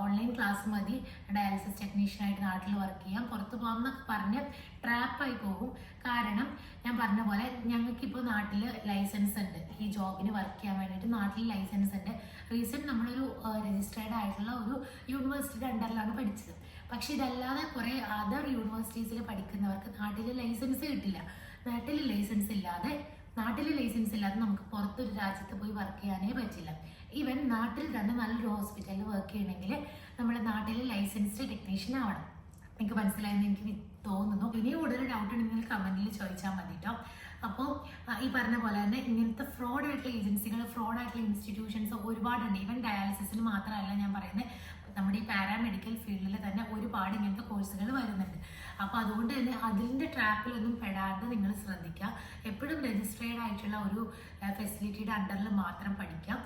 ഓൺലൈൻ ക്ലാസ് മതി, ഡയാലിസിസ് ടെക്നീഷ്യനായിട്ട് നാട്ടിൽ വർക്ക് ചെയ്യാം, പുറത്ത് പോകാം എന്നൊക്കെ പറഞ്ഞ് ട്രാപ്പായി പോകും. കാരണം ഞാൻ പറഞ്ഞ പോലെ ഞങ്ങൾക്കിപ്പോൾ നാട്ടിൽ ലൈസൻസ് ഉണ്ട്, ഈ ജോബിന് വർക്ക് ചെയ്യാൻ വേണ്ടിയിട്ട് നാട്ടിൽ ലൈസൻസ് ഉണ്ട്. റീസെൻറ്റ് നമ്മളൊരു രജിസ്ട്രേഡ് ആയിട്ടുള്ള ഒരു യൂണിവേഴ്സിറ്റിയുടെ അണ്ടറിലാണ് പഠിച്ചത്. പക്ഷെ ഇതല്ലാതെ കുറേ അതർ യൂണിവേഴ്സിറ്റീസിൽ പഠിക്കുന്നവർക്ക് നാട്ടിൽ ലൈസൻസ് കിട്ടില്ല. നാട്ടിൽ ലൈസൻസ് ഇല്ലാതെ നമുക്ക് പുറത്തൊരു രാജ്യത്ത് പോയി വർക്ക് ചെയ്യാനേ പറ്റില്ല. ഈവൻ നാട്ടിൽ തന്നെ നല്ലൊരു ഹോസ്പിറ്റലിൽ വർക്ക് ചെയ്യണമെങ്കിൽ നമ്മുടെ നാട്ടിൽ ലൈസൻസ്ഡ് ടെക്നീഷ്യൻ ആവണം. എനിക്ക് മനസ്സിലായെന്ന് എനിക്ക് തോന്നുന്നു. ഇനി കൂടുതൽ ഡൗട്ട് ഉണ്ടെങ്കിൽ കമൻറ്റിൽ ചോദിച്ചാൽ മതി കേട്ടോ. അപ്പോൾ ഈ പറഞ്ഞ പോലെ തന്നെ ഇങ്ങനത്തെ ഫ്രോഡായിട്ടുള്ള ഏജൻസികൾ, ഫ്രോഡായിട്ടുള്ള ഇൻസ്റ്റിറ്റ്യൂഷൻസ് ഒരുപാടുണ്ട്. ഈവൻ ഡയാലിസിസിന് മാത്രമല്ല ഞാൻ പറയുന്നത്, നമ്മുടെ ഈ പാരാമെഡിക്കൽ ഫീൽഡിൽ തന്നെ ഒരുപാട് ഇങ്ങനത്തെ കോഴ്സുകൾ വരുന്നുണ്ട്. അപ്പോൾ അതുകൊണ്ട് തന്നെ അതിൻ്റെ ട്രാപ്പിലൊന്നും പെടാതെ നിങ്ങൾ ശ്രദ്ധിക്കുക. എപ്പോഴും രജിസ്ട്രേഡ് ആയിട്ടുള്ള ഒരു ഫെസിലിറ്റിയുടെ അണ്ടറിൽ മാത്രം പഠിക്കാം.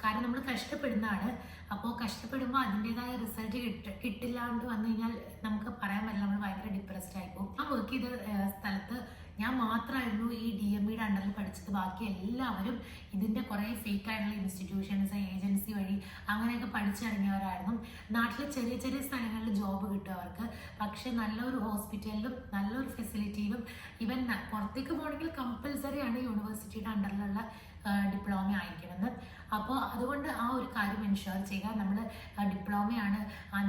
കാരണം നമ്മൾ കഷ്ടപ്പെടുന്നതാണ്. അപ്പോൾ കഷ്ടപ്പെടുമ്പോൾ അതിൻ്റെതായ റിസൾട്ട് കിട്ടില്ലാണ്ട് വന്നു കഴിഞ്ഞാൽ നമുക്ക് പറയാൻ പറ്റില്ല, നമ്മൾ ഭയങ്കര ഡിപ്രസ്ഡ് ആയിപ്പോകും. ഞാൻ വർക്ക് ചെയ്ത സ്ഥലത്ത് ഞാൻ മാത്രമായിരുന്നു ഈ DMEയുടെ അണ്ടറിൽ പഠിച്ചത്. ബാക്കി എല്ലാവരും ഇതിൻ്റെ കുറേ ഫേക്ക് ആയിട്ടുള്ള ഇൻസ്റ്റിറ്റ്യൂഷൻസ്, ഏജൻസി വഴി അങ്ങനെയൊക്കെ പഠിച്ചിറങ്ങിയവരായിരുന്നു. നാട്ടിലെ ചെറിയ ചെറിയ സ്ഥലങ്ങളിൽ ജോബ് കിട്ടും അവർക്ക്. പക്ഷെ നല്ലൊരു ഹോസ്പിറ്റലിലും നല്ലൊരു ഫെസിലിറ്റിയിലും ഈവൻ പുറത്തേക്ക് പോകണമെങ്കിൽ കമ്പൽസറിയാണ് യൂണിവേഴ്സിറ്റിയുടെ അണ്ടറിലുള്ള ഡിപ്ലോമ ആയിരിക്കണമെന്ന്. അപ്പോൾ അതുകൊണ്ട് ആ ഒരു കാര്യം എൻഷുർ ചെയ്യുക. നമ്മൾ ഡിപ്ലോമയാണ്,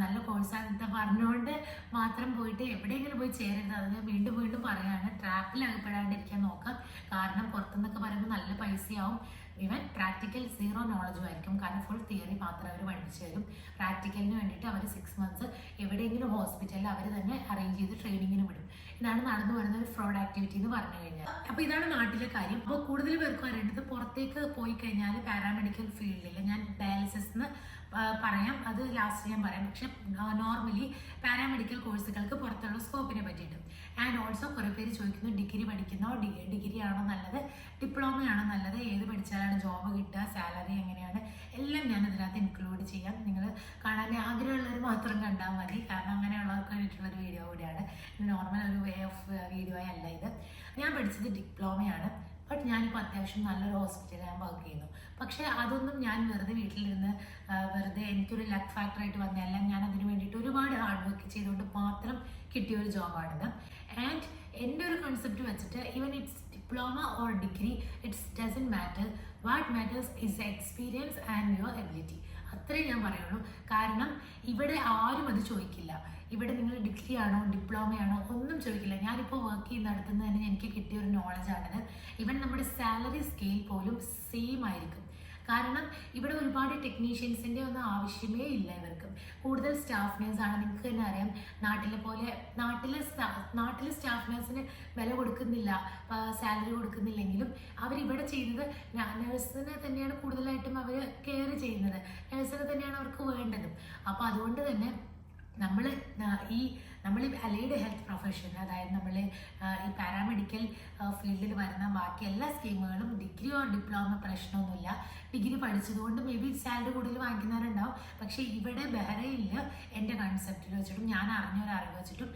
നല്ല കോഴ്സാണെന്ന് പറഞ്ഞുകൊണ്ട് മാത്രം പോയിട്ട് എവിടെയെങ്കിലും പോയി ചേരരുത്. അത് ഞാൻ വീണ്ടും വീണ്ടും പറയാണ്, ട്രാപ്പിലകപ്പെടാണ്ടിരിക്കാൻ നോക്കാം. കാരണം പുറത്തുനിന്നൊക്കെ പറയുമ്പോൾ നല്ല പൈസയാവും. ഈവൻ പ്രാക്ടിക്കൽ 0 നോളജും ആയിരിക്കും. കാരണം ഫുൾ തിയറി മാത്രം അവർ പഠിപ്പിച്ചു തരും. പ്രാക്ടിക്കലിന് വേണ്ടിയിട്ട് അവർ 6 മന്ത്സ് എവിടെയെങ്കിലും ഹോസ്പിറ്റലിൽ അവർ തന്നെ അറേഞ്ച് ചെയ്ത് ട്രെയിനിങ്ങിന് വിടും. ഇതാണ് നടന്നു വരുന്ന ഒരു ഫ്രോഡ് ആക്ടിവിറ്റി എന്ന് പറഞ്ഞു കഴിഞ്ഞാൽ. അപ്പോൾ ഇതാണ് നാട്ടിലെ കാര്യം. അപ്പോൾ കൂടുതൽ പേർക്ക് അറിയേണ്ടത് പുറത്തേക്ക് പോയി കഴിഞ്ഞാൽ പാരാമെഡിക്കൽ ഫീൽഡിൽ, ഞാൻ ഡയാലിസിസ് പറയാം, അത് ലാസ്റ്റ് ഞാൻ പറയാം. പക്ഷെ നോർമലി പാരാമെഡിക്കൽ കോഴ്സുകൾക്ക് പുറത്തുള്ള സ്കോപ്പിനെ പറ്റിയിട്ട്. ആൻഡ് ഓൾസോ കുറേ പേര് ചോദിക്കുന്നു, ഡിഗ്രി പഠിക്കുന്നോ, ഡിഗ്രി ആണോ നല്ലത്, ഡിപ്ലോമ ആണോ നല്ലത്, ഏത് പഠിച്ചാലാണ് ജോബ് കിട്ടുക, സാലറി എങ്ങനെയാണ്, എല്ലാം ഞാൻ ഇതിനകത്ത് ഇൻക്ലൂഡ് ചെയ്യാം. നിങ്ങൾ കാണാൻ ആഗ്രഹമുള്ളവർ മാത്രം കണ്ടാൽ മതി. കാരണം അങ്ങനെയുള്ളവർക്ക് വേണ്ടിയിട്ടുള്ളൊരു വീഡിയോ കൂടിയാണ്. നോർമൽ ഒരു വേ ഓഫ് വീഡിയോ അല്ല ഇത്. ഞാൻ പഠിച്ചത് ഡിപ്ലോമയാണ്. ബട്ട് ഞാനിപ്പോൾ അത്യാവശ്യം നല്ലൊരു ഹോസ്പിറ്റലിൽ ഞാൻ വർക്ക് ചെയ്യുന്നു. പക്ഷേ അതൊന്നും ഞാൻ വെറുതെ വീട്ടിലിരുന്ന് വെറുതെ എനിക്കൊരു ലക്ക് ഫാക്ടറായിട്ട് വന്നതല്ല. ഞാൻ അതിന് വേണ്ടിയിട്ട് ഒരുപാട് ഹാർഡ് വർക്ക് ചെയ്തുകൊണ്ട് മാത്രം കിട്ടിയ ഒരു ജോബാണിത്. ആൻഡ് എൻ്റെ ഒരു കൺസെപ്റ്റ് വെച്ചിട്ട് even it's diploma or degree, it's doesn't matter. What matters is experience and your ability. അത്രേ ഞാൻ പറയുള്ളൂ. കാരണം ഇവിടെ ആരും അത് ചോദിക്കില്ല. ഇവിടെ നിങ്ങൾ ഡിഗ്രി ആണോ ഡിപ്ലോമയാണോ ഒന്നും ചോദിക്കില്ല. ഞാനിപ്പോൾ വർക്ക് ചെയ്യുന്നിടത്തുനിന്ന് തന്നെ എനിക്ക് കിട്ടിയ ഒരു നോളജാണിത്. ഈവൻ നമ്മുടെ സാലറി സ്കെയിൽ പോലും സെയിം ആയിരിക്കും. കാരണം ഇവിടെ ഒരുപാട് ടെക്നീഷ്യൻസിൻ്റെ ഒന്നും ആവശ്യമേ ഇല്ല. ഇവർക്ക് കൂടുതൽ സ്റ്റാഫ് നേഴ്സാണ്. നിങ്ങൾക്ക് തന്നെ അറിയാം, നാട്ടിലെ സ്റ്റാഫ് നേഴ്സിന് വില കൊടുക്കുന്നില്ല, സാലറി കൊടുക്കുന്നില്ലെങ്കിലും അവരിവിടെ ചെയ്യുന്നത് നഴ്സിനെ തന്നെയാണ് കൂടുതലായിട്ടും അവർ കെയർ ചെയ്യുന്നത്. നഴ്സിനെ തന്നെയാണ് അവർക്ക് വേണ്ടതും. അപ്പോൾ അതുകൊണ്ട് തന്നെ നമ്മൾ ഈ അലൈഡ് ഹെൽത്ത് പ്രൊഫഷൻ, അതായത് നമ്മൾ ഈ പാരാമെഡിക്കൽ ഫീൽഡിൽ വരുന്ന ബാക്കി എല്ലാ സ്കീമുകളും ഡിഗ്രി ഓർ ഡിപ്ലോമ പ്രശ്നമൊന്നുമില്ല. ഡിഗ്രി പഠിച്ചതുകൊണ്ട് മേ ബി സാലറി കൂടുതൽ വാങ്ങിക്കുന്നവരുണ്ടാവും. പക്ഷേ ഇവിടെ ബഹ്റൈനിൽ എൻ്റെ കൺസെപ്റ്റിൽ വെച്ചിട്ടും ഞാൻ അറിഞ്ഞൊരറിവ് വെച്ചിട്ടും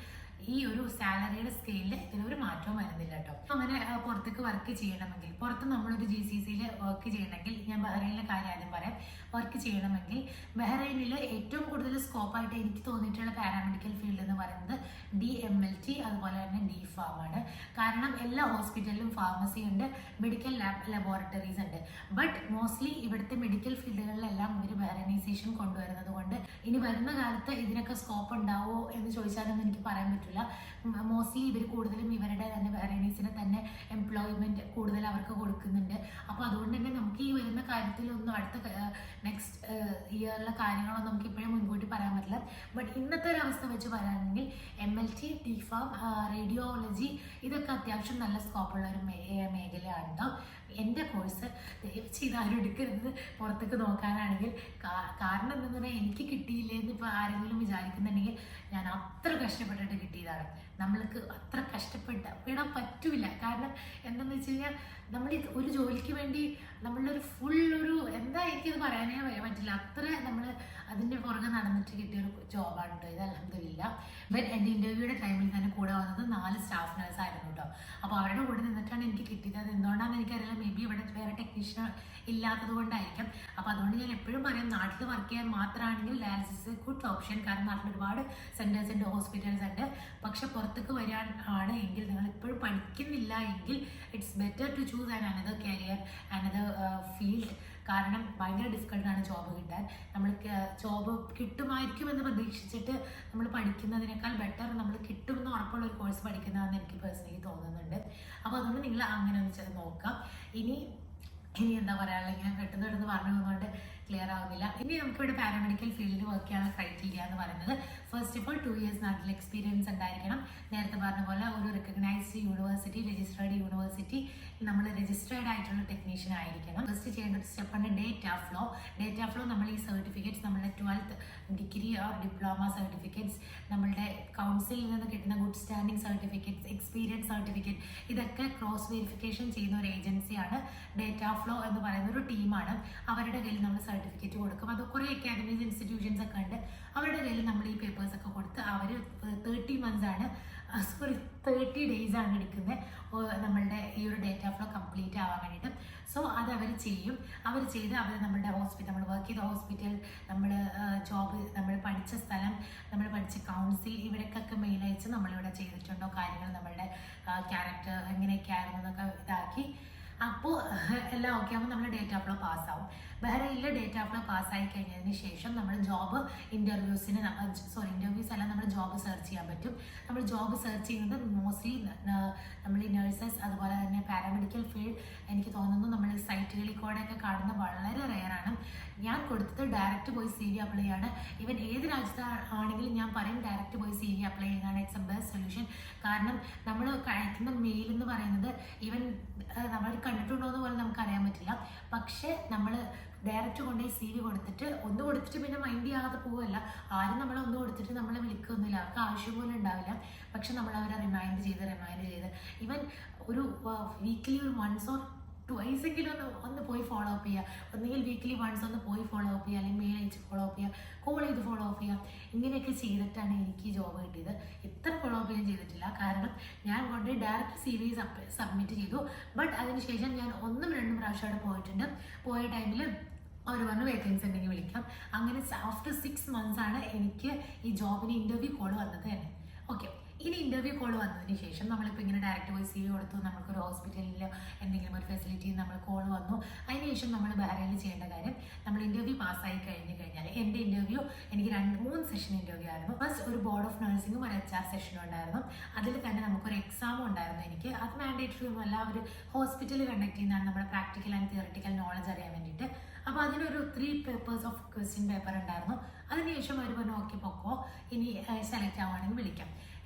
ഈ ഒരു സാലറിയുടെ സ്കെയിലിൽ ഇതിലൊരു മാറ്റവും വരുന്നില്ല കേട്ടോ. അങ്ങനെ പുറത്തേക്ക് വർക്ക് ചെയ്യണമെങ്കിൽ, പുറത്ത് നമ്മളൊരു GCCയിൽ വർക്ക് ചെയ്യണമെങ്കിൽ, ഞാൻ ബഹ്റൈനിലെ കാര്യം ആദ്യം പറയാം. വർക്ക് ചെയ്യണമെങ്കിൽ ബഹ്റൈനിൽ ഏറ്റവും കൂടുതൽ സ്കോപ്പായിട്ട് എനിക്ക് തോന്നിയിട്ടുള്ള പാരാമെഡിക്കൽ ഫീൽഡ് എന്ന് പറയുന്നത് DMLT അതുപോലെ തന്നെ DPharm ആണ്. കാരണം എല്ലാ ഹോസ്പിറ്റലിലും ഫാർമസി ഉണ്ട്, മെഡിക്കൽ ലബോറട്ടറീസ് ഉണ്ട്. ബട്ട് മോസ്റ്റ്ലി ഇവിടുത്തെ മെഡിക്കൽ ഫീൽഡുകളിലെല്ലാം ഇവർ ബഹ്റൈനൈസേഷൻ കൊണ്ടുവരുന്നത് കൊണ്ട് ഇനി വരുന്ന കാലത്ത് ഇതിനൊക്കെ സ്കോപ്പ് ഉണ്ടാവുമോ എന്ന് ചോദിച്ചാലൊന്നും എനിക്ക് പറയാൻ പറ്റില്ല. മോസ്റ്റ്ലി ഇവർ കൂടുതലും ഇവരുടെ തന്നെ ബഹ്റൈനീസിനെ തന്നെ എംപ്ലോയ്മെന്റ് കൂടുതൽ അവർക്ക് കൊടുക്കുന്നുണ്ട്. അപ്പോൾ അതുകൊണ്ട് തന്നെ നമുക്ക് ഈ വരുന്ന കാര്യത്തിലൊന്നും അടുത്ത നെക്സ്റ്റ് ഇയറിലെ കാര്യങ്ങളൊന്നും നമുക്ക് ഇപ്പോഴും മുൻകൂട്ടി പറയാൻ പറ്റില്ല. ബട്ട് ഇന്നത്തെ ഒരു അവസ്ഥ വെച്ച് പറയുകയാണെങ്കിൽ MLT, DPharm, റേഡിയോളജി ഇതൊക്കെ അത്യാവശ്യം നല്ല സ്കോപ്പുള്ള ഒരു മേഖലയാണ് കേട്ടോ. എൻ്റെ കോഴ്സ് ദയവ് ചെയ്ത് ആരും എടുക്കരുത് പുറത്തേക്ക് നോക്കാനാണെങ്കിൽ. കാരണം എന്താണെന്ന് പറഞ്ഞാൽ എനിക്ക് കിട്ടിയില്ലേന്ന് ഇപ്പോൾ ആരെങ്കിലും വിചാരിക്കുന്നുണ്ടെങ്കിൽ ഞാൻ അത്ര കഷ്ടപ്പെട്ടിട്ട് കിട്ടിയതാണ്. നമ്മൾക്ക് അത്ര കഷ്ടപ്പെടാൻ പറ്റൂല. കാരണം എന്താണെന്ന് വെച്ച് കഴിഞ്ഞാൽ നമ്മൾ ഒരു ജോലിക്ക് വേണ്ടി നമ്മളൊരു എന്താ എനിക്കത് പറയാനേ പറ്റില്ല. അത്ര നമ്മൾ അതിൻ്റെ പുറകെ നടന്നിട്ട് കിട്ടിയൊരു ജോബാണ് കേട്ടോ ഇത്. അൽഹംദുലില്ലാ. ഇവൻ എൻ്റെ ഇൻ്റർവ്യൂയുടെ ടൈമിൽ തന്നെ കൂടെ വന്നത് 4 സ്റ്റാഫ് നേഴ്സ് ആയിരുന്നു കേട്ടോ. അപ്പോൾ അവരുടെ കൂടെ നിന്നിട്ടാണ് എനിക്ക് കിട്ടിയത്. അത് എന്തുകൊണ്ടാണെന്ന് എനിക്കറിയില്ല. മേ ബി ഇവിടെ വേറെ ടെക്നീഷ്യൻ ഇല്ലാത്തത് കൊണ്ടായിരിക്കും. അപ്പോൾ അതുകൊണ്ട് ഞാൻ എപ്പോഴും പറയും, നാട്ടിൽ വർക്ക് ചെയ്യാൻ മാത്രമാണെങ്കിൽ ഡയാലിസിസ് ഗുഡ് ഓപ്ഷൻ. കാരണം നാട്ടിൽ ഒരുപാട് സെൻറ്റേഴ്സ് ഉണ്ട്, ഹോസ്പിറ്റൽസ് ഉണ്ട്. പക്ഷെ പുറത്തേക്ക് വരാൻ ആണ് എങ്കിൽ, നിങ്ങൾ ഇപ്പോഴും പഠിക്കുന്നില്ല എങ്കിൽ it's better to choose another career, another field. കാരണം ഭയങ്കര ഡിഫിക്കൽട്ടാണ് ജോബ് കിട്ടാൻ. നമ്മൾ ജോബ് കിട്ടുമായിരിക്കുമെന്ന് പ്രതീക്ഷിച്ചിട്ട് നമ്മൾ പഠിക്കുന്നതിനേക്കാൾ ബെറ്റർ നമ്മൾ കിട്ടുമെന്ന് ഉറപ്പുള്ള ഒരു കോഴ്സ് പഠിക്കുന്നതെന്ന് എനിക്ക് പേഴ്സണലി തോന്നുന്നുണ്ട്. അപ്പോൾ അതുകൊണ്ട് നിങ്ങൾ അങ്ങനെ ഒന്ന് നോക്കാം. ഇനി എന്താ പറയുക, ഇങ്ങനെ പെട്ടെന്ന് പറഞ്ഞു പോകുന്നതുകൊണ്ട് ക്ലിയർ ആവുന്നില്ല. ഇനി നമുക്കിവിടെ പാരാമെഡിക്കൽ ഫീൽഡിൽ വർക്ക് ചെയ്യാനുള്ള ക്രൈറ്റീരിയ എന്ന് പറയുന്നത്, ഫസ്റ്റ് ഓഫ് ഓൾ 2 years നാട്ടിൽ എക്സ്പീരിയൻസ് ഉണ്ടായിരിക്കണം. നേരത്തെ പറഞ്ഞ പോലെ ഒരു റെക്കഗ്നൈസ്ഡ് യൂണിവേഴ്സിറ്റി, രജിസ്ട്രേർഡ് യൂണിവേഴ്സിറ്റി നമ്മൾ രജിസ്റ്റേർഡ് ആയിട്ടുള്ള ടെക്നീഷ്യൻ ആയിരിക്കണം. ഫസ്റ്റ് ചെയ്യേണ്ട ഒരു സ്റ്റെപ്പാണ് ഡേറ്റ ഫ്ലോ. ഡേറ്റ ഫ്ലോ നമ്മൾ ഈ സർട്ടിഫിക്കറ്റ്സ് നമ്മളുടെ 12th degree or diploma certificates, നമ്മളുടെ കൗൺസിലിൽ നിന്ന് കിട്ടുന്ന good standing certificates, experience certificate, ഇതൊക്കെ ക്രോസ് വെരിഫിക്കേഷൻ ചെയ്യുന്ന ഒരു ഏജൻസിയാണ് ഡേറ്റ ഫ്ലോ എന്ന് പറയുന്ന ഒരു ടീമാണ്. അവരുടെ കയ്യിൽ നമ്മൾ സർട്ടിഫിക്കറ്റ് കൊടുക്കും. അത് കുറേ അക്കാഡമീസ് ഇൻസ്റ്റിറ്റ്യൂഷൻസ് ഒക്കെ ഉണ്ട്. അവരുടെ കയ്യിൽ നമ്മൾ ഈ പേപ്പേഴ്സ് ഒക്കെ കൊടുത്ത് അവർ 30 days ആണ് എടുക്കുന്നത് നമ്മളുടെ ഈ ഒരു ഡേറ്റ ഫ്ലോ കംപ്ലീറ്റ് ആവാൻ വേണ്ടിയിട്ട്. സോ അത് അവർ ചെയ്യും. അവർ ചെയ്ത് അവർ നമ്മളുടെ ഹോസ്പിറ്റൽ, നമ്മൾ വർക്ക് ചെയ്ത ഹോസ്പിറ്റൽ, നമ്മൾ ജോബ്, നമ്മൾ പഠിച്ച സ്ഥലം, നമ്മൾ പഠിച്ച കൗൺസിൽ, ഇവിടേക്കൊക്കെ മെയിൽ അയച്ച് നമ്മളിവിടെ ചെയ്തിട്ടുണ്ടോ കാര്യങ്ങൾ, നമ്മളുടെ ക്യാരക്ടർ എങ്ങനെയൊക്കെ ആയിരുന്നു എന്നൊക്കെ ഇതാക്കി. അപ്പോൾ എല്ലാം ഓക്കെ ആകുമ്പോൾ നമ്മൾ ഡേറ്റ ഫ്ലോ പാസ്സാവും. ബഹ്റൈനിലെ ഡേറ്റ ഫ്ലോ പാസ്സായി കഴിഞ്ഞതിന് ശേഷം നമ്മൾ ജോബ് ഇൻ്റർവ്യൂസ് അല്ല, നമ്മൾ ജോബ് സെർച്ച് ചെയ്യാൻ പറ്റും. നമ്മൾ ജോബ് സെർച്ച് ചെയ്യുന്നത് മോസ്റ്റ്ലി നമ്മൾ ഈ നഴ്സസ്, അതുപോലെ തന്നെ പാരാമെഡിക്കൽ ഫീൽഡ്, എനിക്ക് തോന്നുന്നു നമ്മൾ ഈ സൈറ്റുകളിൽ കൂടെയൊക്കെ കാണുന്ന വളരെ റെയറാണ്. ഞാൻ കൊടുത്തത് ഡയറക്റ്റ് പോയി CV അപ്ലൈ ചെയ്യാണ്. ഈവൻ ഏത് രാജ്യത്ത് ആണെങ്കിലും ഞാൻ പറയും ഡയറക്റ്റ് പോയി CV അപ്ലൈ ചെയ്യുന്നതാണ് ഇറ്റ്സ് എ ബെസ്റ്റ് സൊല്യൂഷൻ. കാരണം നമ്മൾ കഴിക്കുന്ന മെയിൽ എന്ന് പറയുന്നത് ഈവൻ നമ്മൾ കണ്ടിട്ടുണ്ടോ എന്ന് പോലും നമുക്ക് അറിയാൻ പറ്റില്ല. പക്ഷേ നമ്മൾ ഡയറക്റ്റ് കൊണ്ടുപോയി CV കൊടുത്തിട്ട് പിന്നെ മൈൻഡ് ചെയ്യാതെ പോവല്ല. ആരും നമ്മളൊന്ന് കൊടുത്തിട്ട് നമ്മളെ വിളിക്കൊന്നുമില്ല, അവർക്ക് ആവശ്യം പോലും ഉണ്ടാവില്ല. പക്ഷെ നമ്മൾ അവരെ റിമൈൻഡ് ചെയ്ത് ഈവൻ ഒരു വീക്ക്ലി ഒരു once or twice എങ്കിലും ഒന്ന് പോയി ഫോളോ അപ്പ് ചെയ്യുക. ഒന്നുകിൽ വീക്ക്ലി വൺസ് ഒന്ന് പോയി ഫോളോ അപ്പ് ചെയ്യുക, അല്ലെങ്കിൽ മെയിൽ അയച്ച് ഫോളോ അപ്പ് ചെയ്യുക, കോൾ ചെയ്ത് ഫോളോ അപ്പ് ചെയ്യുക. ഇങ്ങനെയൊക്കെ ചെയ്തിട്ടാണ് എനിക്ക് ഈ ജോബ് കിട്ടിയത്. ഇത്ര ഫോളോ അപ്പ് ചെയ്യാൻ ചെയ്തിട്ടില്ല, കാരണം ഞാൻ കൊണ്ട് ഡയറക്റ്റ് CV സബ്മിറ്റ് ചെയ്തു. ബട്ട് അതിനുശേഷം ഞാൻ 1-2 പ്രാവശ്യം അവിടെ പോയിട്ടുണ്ട്. പോയ ടൈമിൽ അവർ പറഞ്ഞു വേക്കൻസി ഉണ്ടെങ്കിൽ വിളിക്കാം. അങ്ങനെ ആഫ്റ്റർ 6 months ആണ് എനിക്ക് ഈ ജോബിന് ഇൻ്റർവ്യൂ കോൾ വന്നത് തന്നെ. ഓക്കെ, ഇനി ഇൻ്റർവ്യൂ കോൾ വന്നതിന് ശേഷം നമ്മളിപ്പോൾ ഇങ്ങനെ ഡയറക്റ്റ് പോയി CV കൊടുത്തു, നമുക്കൊരു ഹോസ്പിറ്റലിലോ എന്തെങ്കിലും ഒരു ഫെസിലിറ്റിയിൽ നമ്മൾ കോൾ വന്നു. അതിനുശേഷം നമ്മൾ ബഹ്റൈനിൽ ചെയ്യേണ്ട കാര്യം, നമ്മൾ ഇൻ്റർവ്യൂ പാസ്സായി കഴിഞ്ഞാൽ, എൻ്റെ ഇൻ്റർവ്യൂ എനിക്ക് 2-3 സെഷൻ ഇൻ്റർവ്യൂ ആയിരുന്നു. ഫസ്റ്റ് ഒരു ബോർഡ് ഓഫ് നഴ്സിംഗും ഒരു HR സെഷനും ഉണ്ടായിരുന്നു. അതിൽ തന്നെ നമുക്കൊരു എക്സാമും ഉണ്ടായിരുന്നു. എനിക്ക് അത് മാൻഡേറ്ററി ഒന്നുമല്ല, ഒരു ഹോസ്പിറ്റലിൽ കണ്ടക്ട് ചെയ്യുന്നതാണ് നമ്മുടെ പ്രാക്ടിക്കൽ ആൻഡ് തിയറട്ടിക്കൽ നോളജ് അറിയാൻ വേണ്ടിയിട്ട്. അപ്പോൾ അതിനൊരു 3 papers ഓഫ് ക്വസ്റ്റ്യൻ പേപ്പർ ഉണ്ടായിരുന്നു. അതിനുശേഷം അവർ പറഞ്ഞു ഓക്കെ പൊക്കോ, ഇനി സെലക്ട് ആവുകയാണെങ്കിൽ വിളിക്കാം.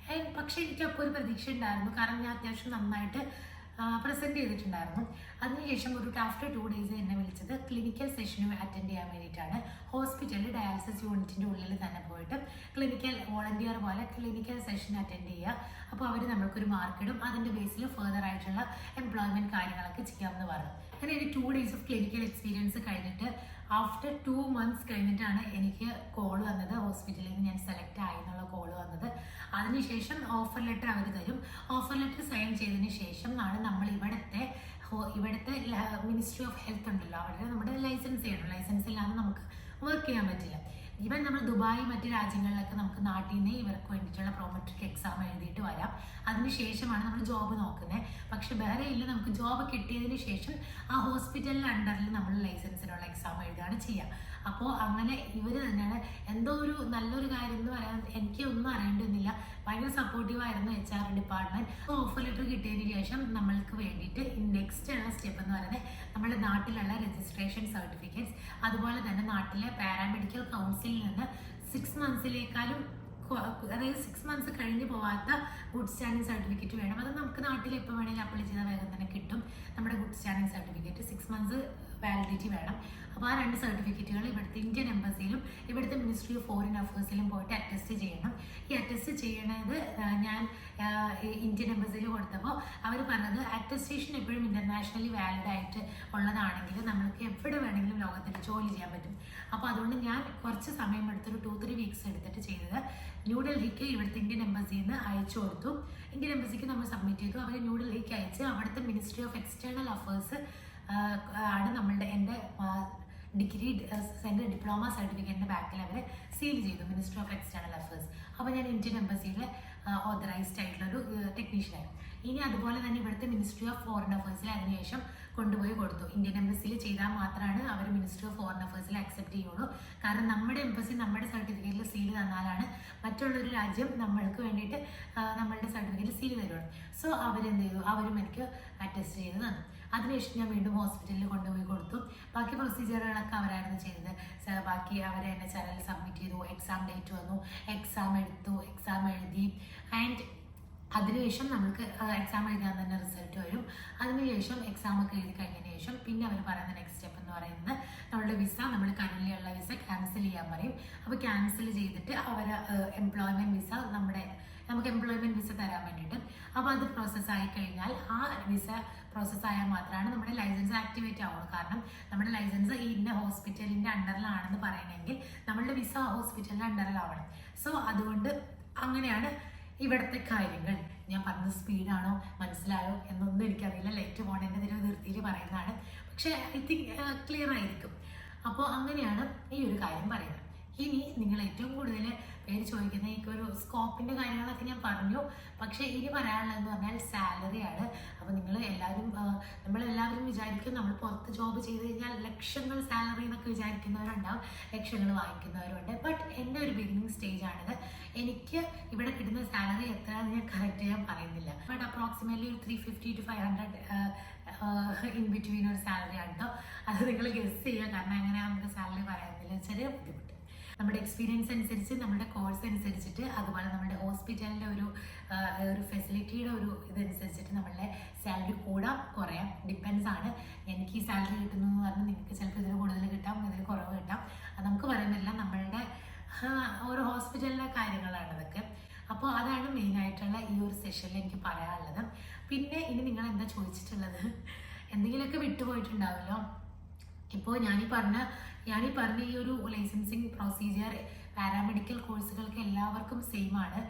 പക്ഷേ എനിക്കപ്പോൾ ഒരു പ്രതീക്ഷ ഉണ്ടായിരുന്നു, കാരണം ഞാൻ അത്യാവശ്യം നന്നായിട്ട് പ്രസൻറ്റ് ചെയ്തിട്ടുണ്ടായിരുന്നു. അതിനുശേഷം ആഫ്റ്റർ 2 days എന്നെ വിളിച്ചത് ക്ലിനിക്കൽ സെഷനും അറ്റൻഡ് ചെയ്യാൻ വേണ്ടിയിട്ടാണ്. ഹോസ്പിറ്റലിൽ ഡയാലിസിസ് യൂണിറ്റിൻ്റെ ഉള്ളിൽ തന്നെ പോയിട്ട് ക്ലിനിക്കൽ വോളണ്ടിയർ പോലെ ക്ലിനിക്കൽ സെഷൻ അറ്റൻഡ് ചെയ്യുക. അപ്പോൾ അവർ നമ്മൾക്കൊരു മാർക്ക് ഇടും. അതിൻ്റെ ബേസിൽ ഫർദർ ആയിട്ടുള്ള എംപ്ലോയ്മെൻറ്റ് കാര്യങ്ങളൊക്കെ ചെയ്യാമെന്ന് പറഞ്ഞു. അങ്ങനെ ഒരു 2 days ഓഫ് ക്ലിനിക്കൽ എക്സ്പീരിയൻസ് കഴിഞ്ഞിട്ട് ആഫ്റ്റർ 2 months കഴിഞ്ഞിട്ടാണ് എനിക്ക് കോൾ വന്നത്. ഹോസ്പിറ്റലിൽ നിന്ന് ഞാൻ സെലക്ട് ആയി എന്നുള്ള കോൾ വന്നത്. അതിനുശേഷം ഓഫർ ലെറ്റർ അവർ തരും. ഓഫർ ലെറ്റർ സൈൻ ചെയ്തതിന് ശേഷം ആണ് നമ്മൾ ഇവിടുത്തെ മിനിസ്ട്രി ഓഫ് ഹെൽത്ത് ഉണ്ടല്ലോ, അവിടെ നമ്മുടെ ലൈസൻസ് ചെയ്യണം. ലൈസൻസ് ഇല്ലാതെ നമുക്ക് വർക്ക് ചെയ്യാൻ പറ്റില്ല. ഈവൻ നമ്മൾ ദുബായ് മറ്റ് രാജ്യങ്ങളിലൊക്കെ നമുക്ക് നാട്ടിൽ നിന്ന് ഇവർക്ക് വേണ്ടിയിട്ടുള്ള പ്രോമെട്രിക് എക്സാം എഴുതിയിട്ട് വരാം. അതിനുശേഷമാണ് നമ്മൾ ജോബ് നോക്കുന്നത്. പക്ഷെ ബഹ്റൈനിൽ നമുക്ക് ജോബ് കിട്ടിയതിന് ശേഷം ആ ഹോസ്പിറ്റലിൻ്റെ അണ്ടറിൽ നമ്മൾ ലൈസൻസിനുള്ള എക്സാം എഴുതുകയാണ് ചെയ്യുക. അപ്പോൾ അങ്ങനെ ഇവർ തന്നെയാണ് എന്തോ ഒരു നല്ലൊരു കാര്യം എന്ന് പറയാൻ എനിക്ക് ഒന്നും അറിയേണ്ടതില്ല. ഭയങ്കര സപ്പോർട്ടീവായിരുന്നു HR ഡിപ്പാർട്ട്മെൻറ്റ്. ഓഫർ ലെറ്റർ കിട്ടിയതിന് ശേഷം നമ്മൾക്ക് വേണ്ടിയിട്ട് നെക്സ്റ്റ് ഉള്ള സ്റ്റെപ്പ് എന്ന് പറയുന്നത് നമ്മുടെ നാട്ടിലുള്ള രജിസ്ട്രേഷൻ സർട്ടിഫിക്കറ്റ്സ്, അതുപോലെ തന്നെ നാട്ടിലെ പാരാമെഡിക്കൽ കൗൺസിലിൽ നിന്ന് 6 monthsലേക്കാളും അതായത് 6 months കഴിഞ്ഞ് പോവാത്ത ഗുഡ് സ്റ്റാൻഡിംഗ് സർട്ടിഫിക്കറ്റ് വേണം. അത് നമുക്ക് നാട്ടിൽ എപ്പോൾ വേണമെങ്കിലും അപ്ലൈ ചെയ്താൽ വേഗം തന്നെ കിട്ടും. നമ്മുടെ good standing certificate 6 months validity വേണം. അപ്പോൾ ആ 2 സർട്ടിഫിക്കറ്റുകൾ ഇവിടുത്തെ ഇന്ത്യൻ എംബസിയിലും ഇവിടുത്തെ മിനിസ്ട്രി ഓഫ് ഫോറിൻ അഫയേഴ്സിലും പോയിട്ട് അറ്റസ്റ്റ് ചെയ്യണം. ഈ അറ്റസ്റ്റ് ചെയ്യണത് ഞാൻ ഇന്ത്യൻ എംബസിയിൽ കൊടുത്തപ്പോൾ അവർ പറഞ്ഞത് അറ്റസ്റ്റേഷൻ എപ്പോഴും ഇൻ്റർനാഷണലി വാലിഡ് ആയിട്ട് ഉള്ളതാണെങ്കിൽ നമ്മൾക്ക് എവിടെ വേണമെങ്കിലും ലോകത്തിൽ ജോലി ചെയ്യാൻ പറ്റും. അപ്പോൾ അതുകൊണ്ട് ഞാൻ കുറച്ച് സമയം എടുത്തൊരു 2-3 weeks എടുത്തിട്ട് ചെയ്തത് ന്യൂഡൽഹിക്ക് ഇവിടുത്തെ ഇന്ത്യൻ എംബസിയിൽ നിന്ന് അയച്ചു കൊടുത്തു. ഇന്ത്യൻ എംബസിക്ക് നമ്മൾ സബ്മിറ്റ് ചെയ്തു. അവർ ന്യൂഡൽഹിക്ക് അയച്ച് അവിടുത്തെ മിനിസ്ട്രി ഓഫ് എക്സ്റ്റേണൽ അഫയേഴ്സ് ആണ് നമ്മളുടെ എൻ്റെ ഡിഗ്രി എൻ്റെ ഡിപ്ലോമ സർട്ടിഫിക്കറ്റിൻ്റെ ബാക്കിൽ അവർ സീൽ ചെയ്തു, മിനിസ്ട്രി ഓഫ് എക്സ്റ്റേണൽ അഫയേഴ്സ്. അപ്പോൾ ഞാൻ ഇന്ത്യൻ എംബസിയിലെ ഓതറൈസ്ഡ് ആയിട്ടുള്ളൊരു ടെക്നീഷ്യനായിരുന്നു. ഇനി അതുപോലെ തന്നെ ഇവിടുത്തെ മിനിസ്ട്രി ഓഫ് ഫോറിൻ അഫയേഴ്സിൽ അതിനുശേഷം കൊണ്ടുപോയി കൊടുത്തു. ഇന്ത്യൻ എംബസിയിൽ ചെയ്താൽ മാത്രമാണ് അവർ മിനിസ്ട്രി ഓഫ് ഫോറിൻ അഫയേഴ്സിൽ അക്സെപ്റ്റ് ചെയ്യുള്ളൂ. കാരണം നമ്മുടെ എംബസി നമ്മുടെ സർട്ടിഫിക്കറ്റിൽ സീൽ തന്നാലാണ് മറ്റുള്ളൊരു രാജ്യം നമ്മൾക്ക് വേണ്ടിയിട്ട് നമ്മളുടെ സർട്ടിഫിക്കറ്റ് സീൽ തരുള്ളൂ. സോ അവരെന്ത് ചെയ്തു, അവരും എനിക്ക് അറ്റസ്റ്റ് ചെയ്ത് തന്നു. അതിനുശേഷം ഞാൻ വീണ്ടും ഹോസ്പിറ്റലിൽ കൊണ്ടുപോയി കൊടുത്തു. ബാക്കി പ്രൊസീജിയറുകളൊക്കെ അവരായിരുന്നു ചെയ്തത്. ബാക്കി അവർ എൻ്റെ ചാനലിൽ സബ്മിറ്റ് ചെയ്തു. എക്സാം ഡേറ്റ് വന്നു, എക്സാം എടുത്തു, എക്സാം എഴുതി. ആൻഡ് അതിനുശേഷം നമുക്ക് എക്സാം എഴുതാൻ തന്നെ റിസൾട്ട് വരും. അതിനുശേഷം അതിനുശേഷം എക്സാം ഒക്കെ എഴുതി കഴിഞ്ഞതിന് ശേഷം പിന്നെ അവർ പറയുന്ന നെക്സ്റ്റ് സ്റ്റെപ്പ് എന്ന് പറയുന്നത് നമ്മളുടെ വിസ, നമ്മൾ കറൻലിയുള്ള വിസ ക്യാൻസൽ ചെയ്യാൻ പറയും. അപ്പോൾ ക്യാൻസൽ ചെയ്തിട്ട് അവർ എംപ്ലോയ്മെൻറ്റ് വിസ നമുക്ക് എംപ്ലോയ്മെൻറ്റ് വിസ തരാൻ വേണ്ടിയിട്ട്. അപ്പോൾ അത് പ്രോസസ്സായി കഴിഞ്ഞാൽ ആ വിസ പ്രോസസ്സായാൽ മാത്രമാണ് നമ്മുടെ ലൈസൻസ് ആക്ടിവേറ്റ് ആവുള്ളൂ. കാരണം നമ്മുടെ ലൈസൻസ് ഈ ഇന്ന ഹോസ്പിറ്റലിൻ്റെ അണ്ടറിലാണെന്ന് പറയണമെങ്കിൽ നമ്മളുടെ വിസ ഹോസ്പിറ്റലിൻ്റെ അണ്ടറിലാവണം. സോ അതുകൊണ്ട് അങ്ങനെയാണ് ഇവിടുത്തെ കാര്യങ്ങൾ. ഞാൻ പറഞ്ഞ സ്പീഡാണോ മനസ്സിലായോ എന്നൊന്നും എനിക്കറിയില്ല. ലേറ്റ് പോകേണ്ടതിൻ്റെ ധൃതിയിൽ പറയുന്നതാണ്. പക്ഷേ ഐ തിങ്ക് ക്ലിയർ ആയിരിക്കും. അപ്പോൾ അങ്ങനെയാണ് ഈ ഒരു കാര്യം പറയുന്നത്. ഇനി നിങ്ങൾ ഏറ്റവും കൂടുതൽ പേര് ചോദിക്കുന്ന ഈ ഒരു സ്കോപ്പിൻ്റെ കാര്യങ്ങളൊക്കെ ഞാൻ പറഞ്ഞു. പക്ഷേ ഇനി പറയാനുള്ളതെന്ന് പറഞ്ഞാൽ സാലറിയാണ്. അപ്പോൾ നമ്മളെല്ലാവരും വിചാരിക്കും നമ്മൾ പുറത്ത് ജോബ് ചെയ്ത് കഴിഞ്ഞാൽ ലക്ഷങ്ങൾ സാലറി എന്നൊക്കെ വിചാരിക്കുന്നവരുണ്ടാവും, ലക്ഷങ്ങൾ വാങ്ങിക്കുന്നവരുണ്ട്. ബട്ട് എൻ്റെ ഒരു ബിഗിനിങ് സ്റ്റേജാണിത്. എനിക്ക് ഇവിടെ കിട്ടുന്ന സാലറി എത്രയാണെന്ന് ഞാൻ കറക്റ്റ് ചെയ്യാൻ പറയുന്നില്ല. ബട്ട് അപ്രോക്സിമേറ്റ്ലി ഒരു 350 to 500 ഇൻ ബിറ്റ്വീൻ ഒരു സാലറി ആണ് കേട്ടോ. അത് നിങ്ങൾ ഗസ് ചെയ്യുക. കാരണം അങ്ങനെ നമുക്ക് സാലറി പറയാനില്ല, ചെറിയ ബുദ്ധിമുട്ട്. നമ്മുടെ എക്സ്പീരിയൻസ് അനുസരിച്ച്, നമ്മുടെ കോഴ്സ് അനുസരിച്ചിട്ട്, അതുപോലെ നമ്മുടെ ഹോസ്പിറ്റലിൻ്റെ ഒരു ഫെസിലിറ്റിയുടെ ഒരു ഇതനുസരിച്ചിട്ട് നമ്മളുടെ സാലറി കൂടാം കുറയാം, ഡിപ്പെൻസ് ആണ്. എനിക്ക് ഈ സാലറി കിട്ടുന്നു എന്ന് പറഞ്ഞാൽ നിങ്ങൾക്ക് ചിലപ്പോൾ ഇതിൽ കൂടുതൽ കിട്ടാം, ഇതിൽ കുറവ് കിട്ടാം. അത് നമുക്ക് പറയാൻ പറ്റില്ല. നമ്മളുടെ ഓരോ ഹോസ്പിറ്റലിലെ കാര്യങ്ങളാണ് അതൊക്കെ. അപ്പോൾ അതാണ് മെയിനായിട്ടുള്ള ഈ ഒരു സെഷനിൽ എനിക്ക് പറയാനുള്ളത്. പിന്നെ ഇനി നിങ്ങൾ എന്താ ചോദിച്ചിട്ടുള്ളത്, എന്തെങ്കിലുമൊക്കെ വിട്ടുപോയിട്ടുണ്ടാവുമല്ലോ. ഇപ്പോൾ ഞാനീ പറഞ്ഞ ഈ ഒരു ലൈസൻസിങ് പ്രൊസീജിയർ പാരാമെഡിക്കൽ കോഴ്സുകൾക്ക് എല്ലാവർക്കും സെയിം ആണ്.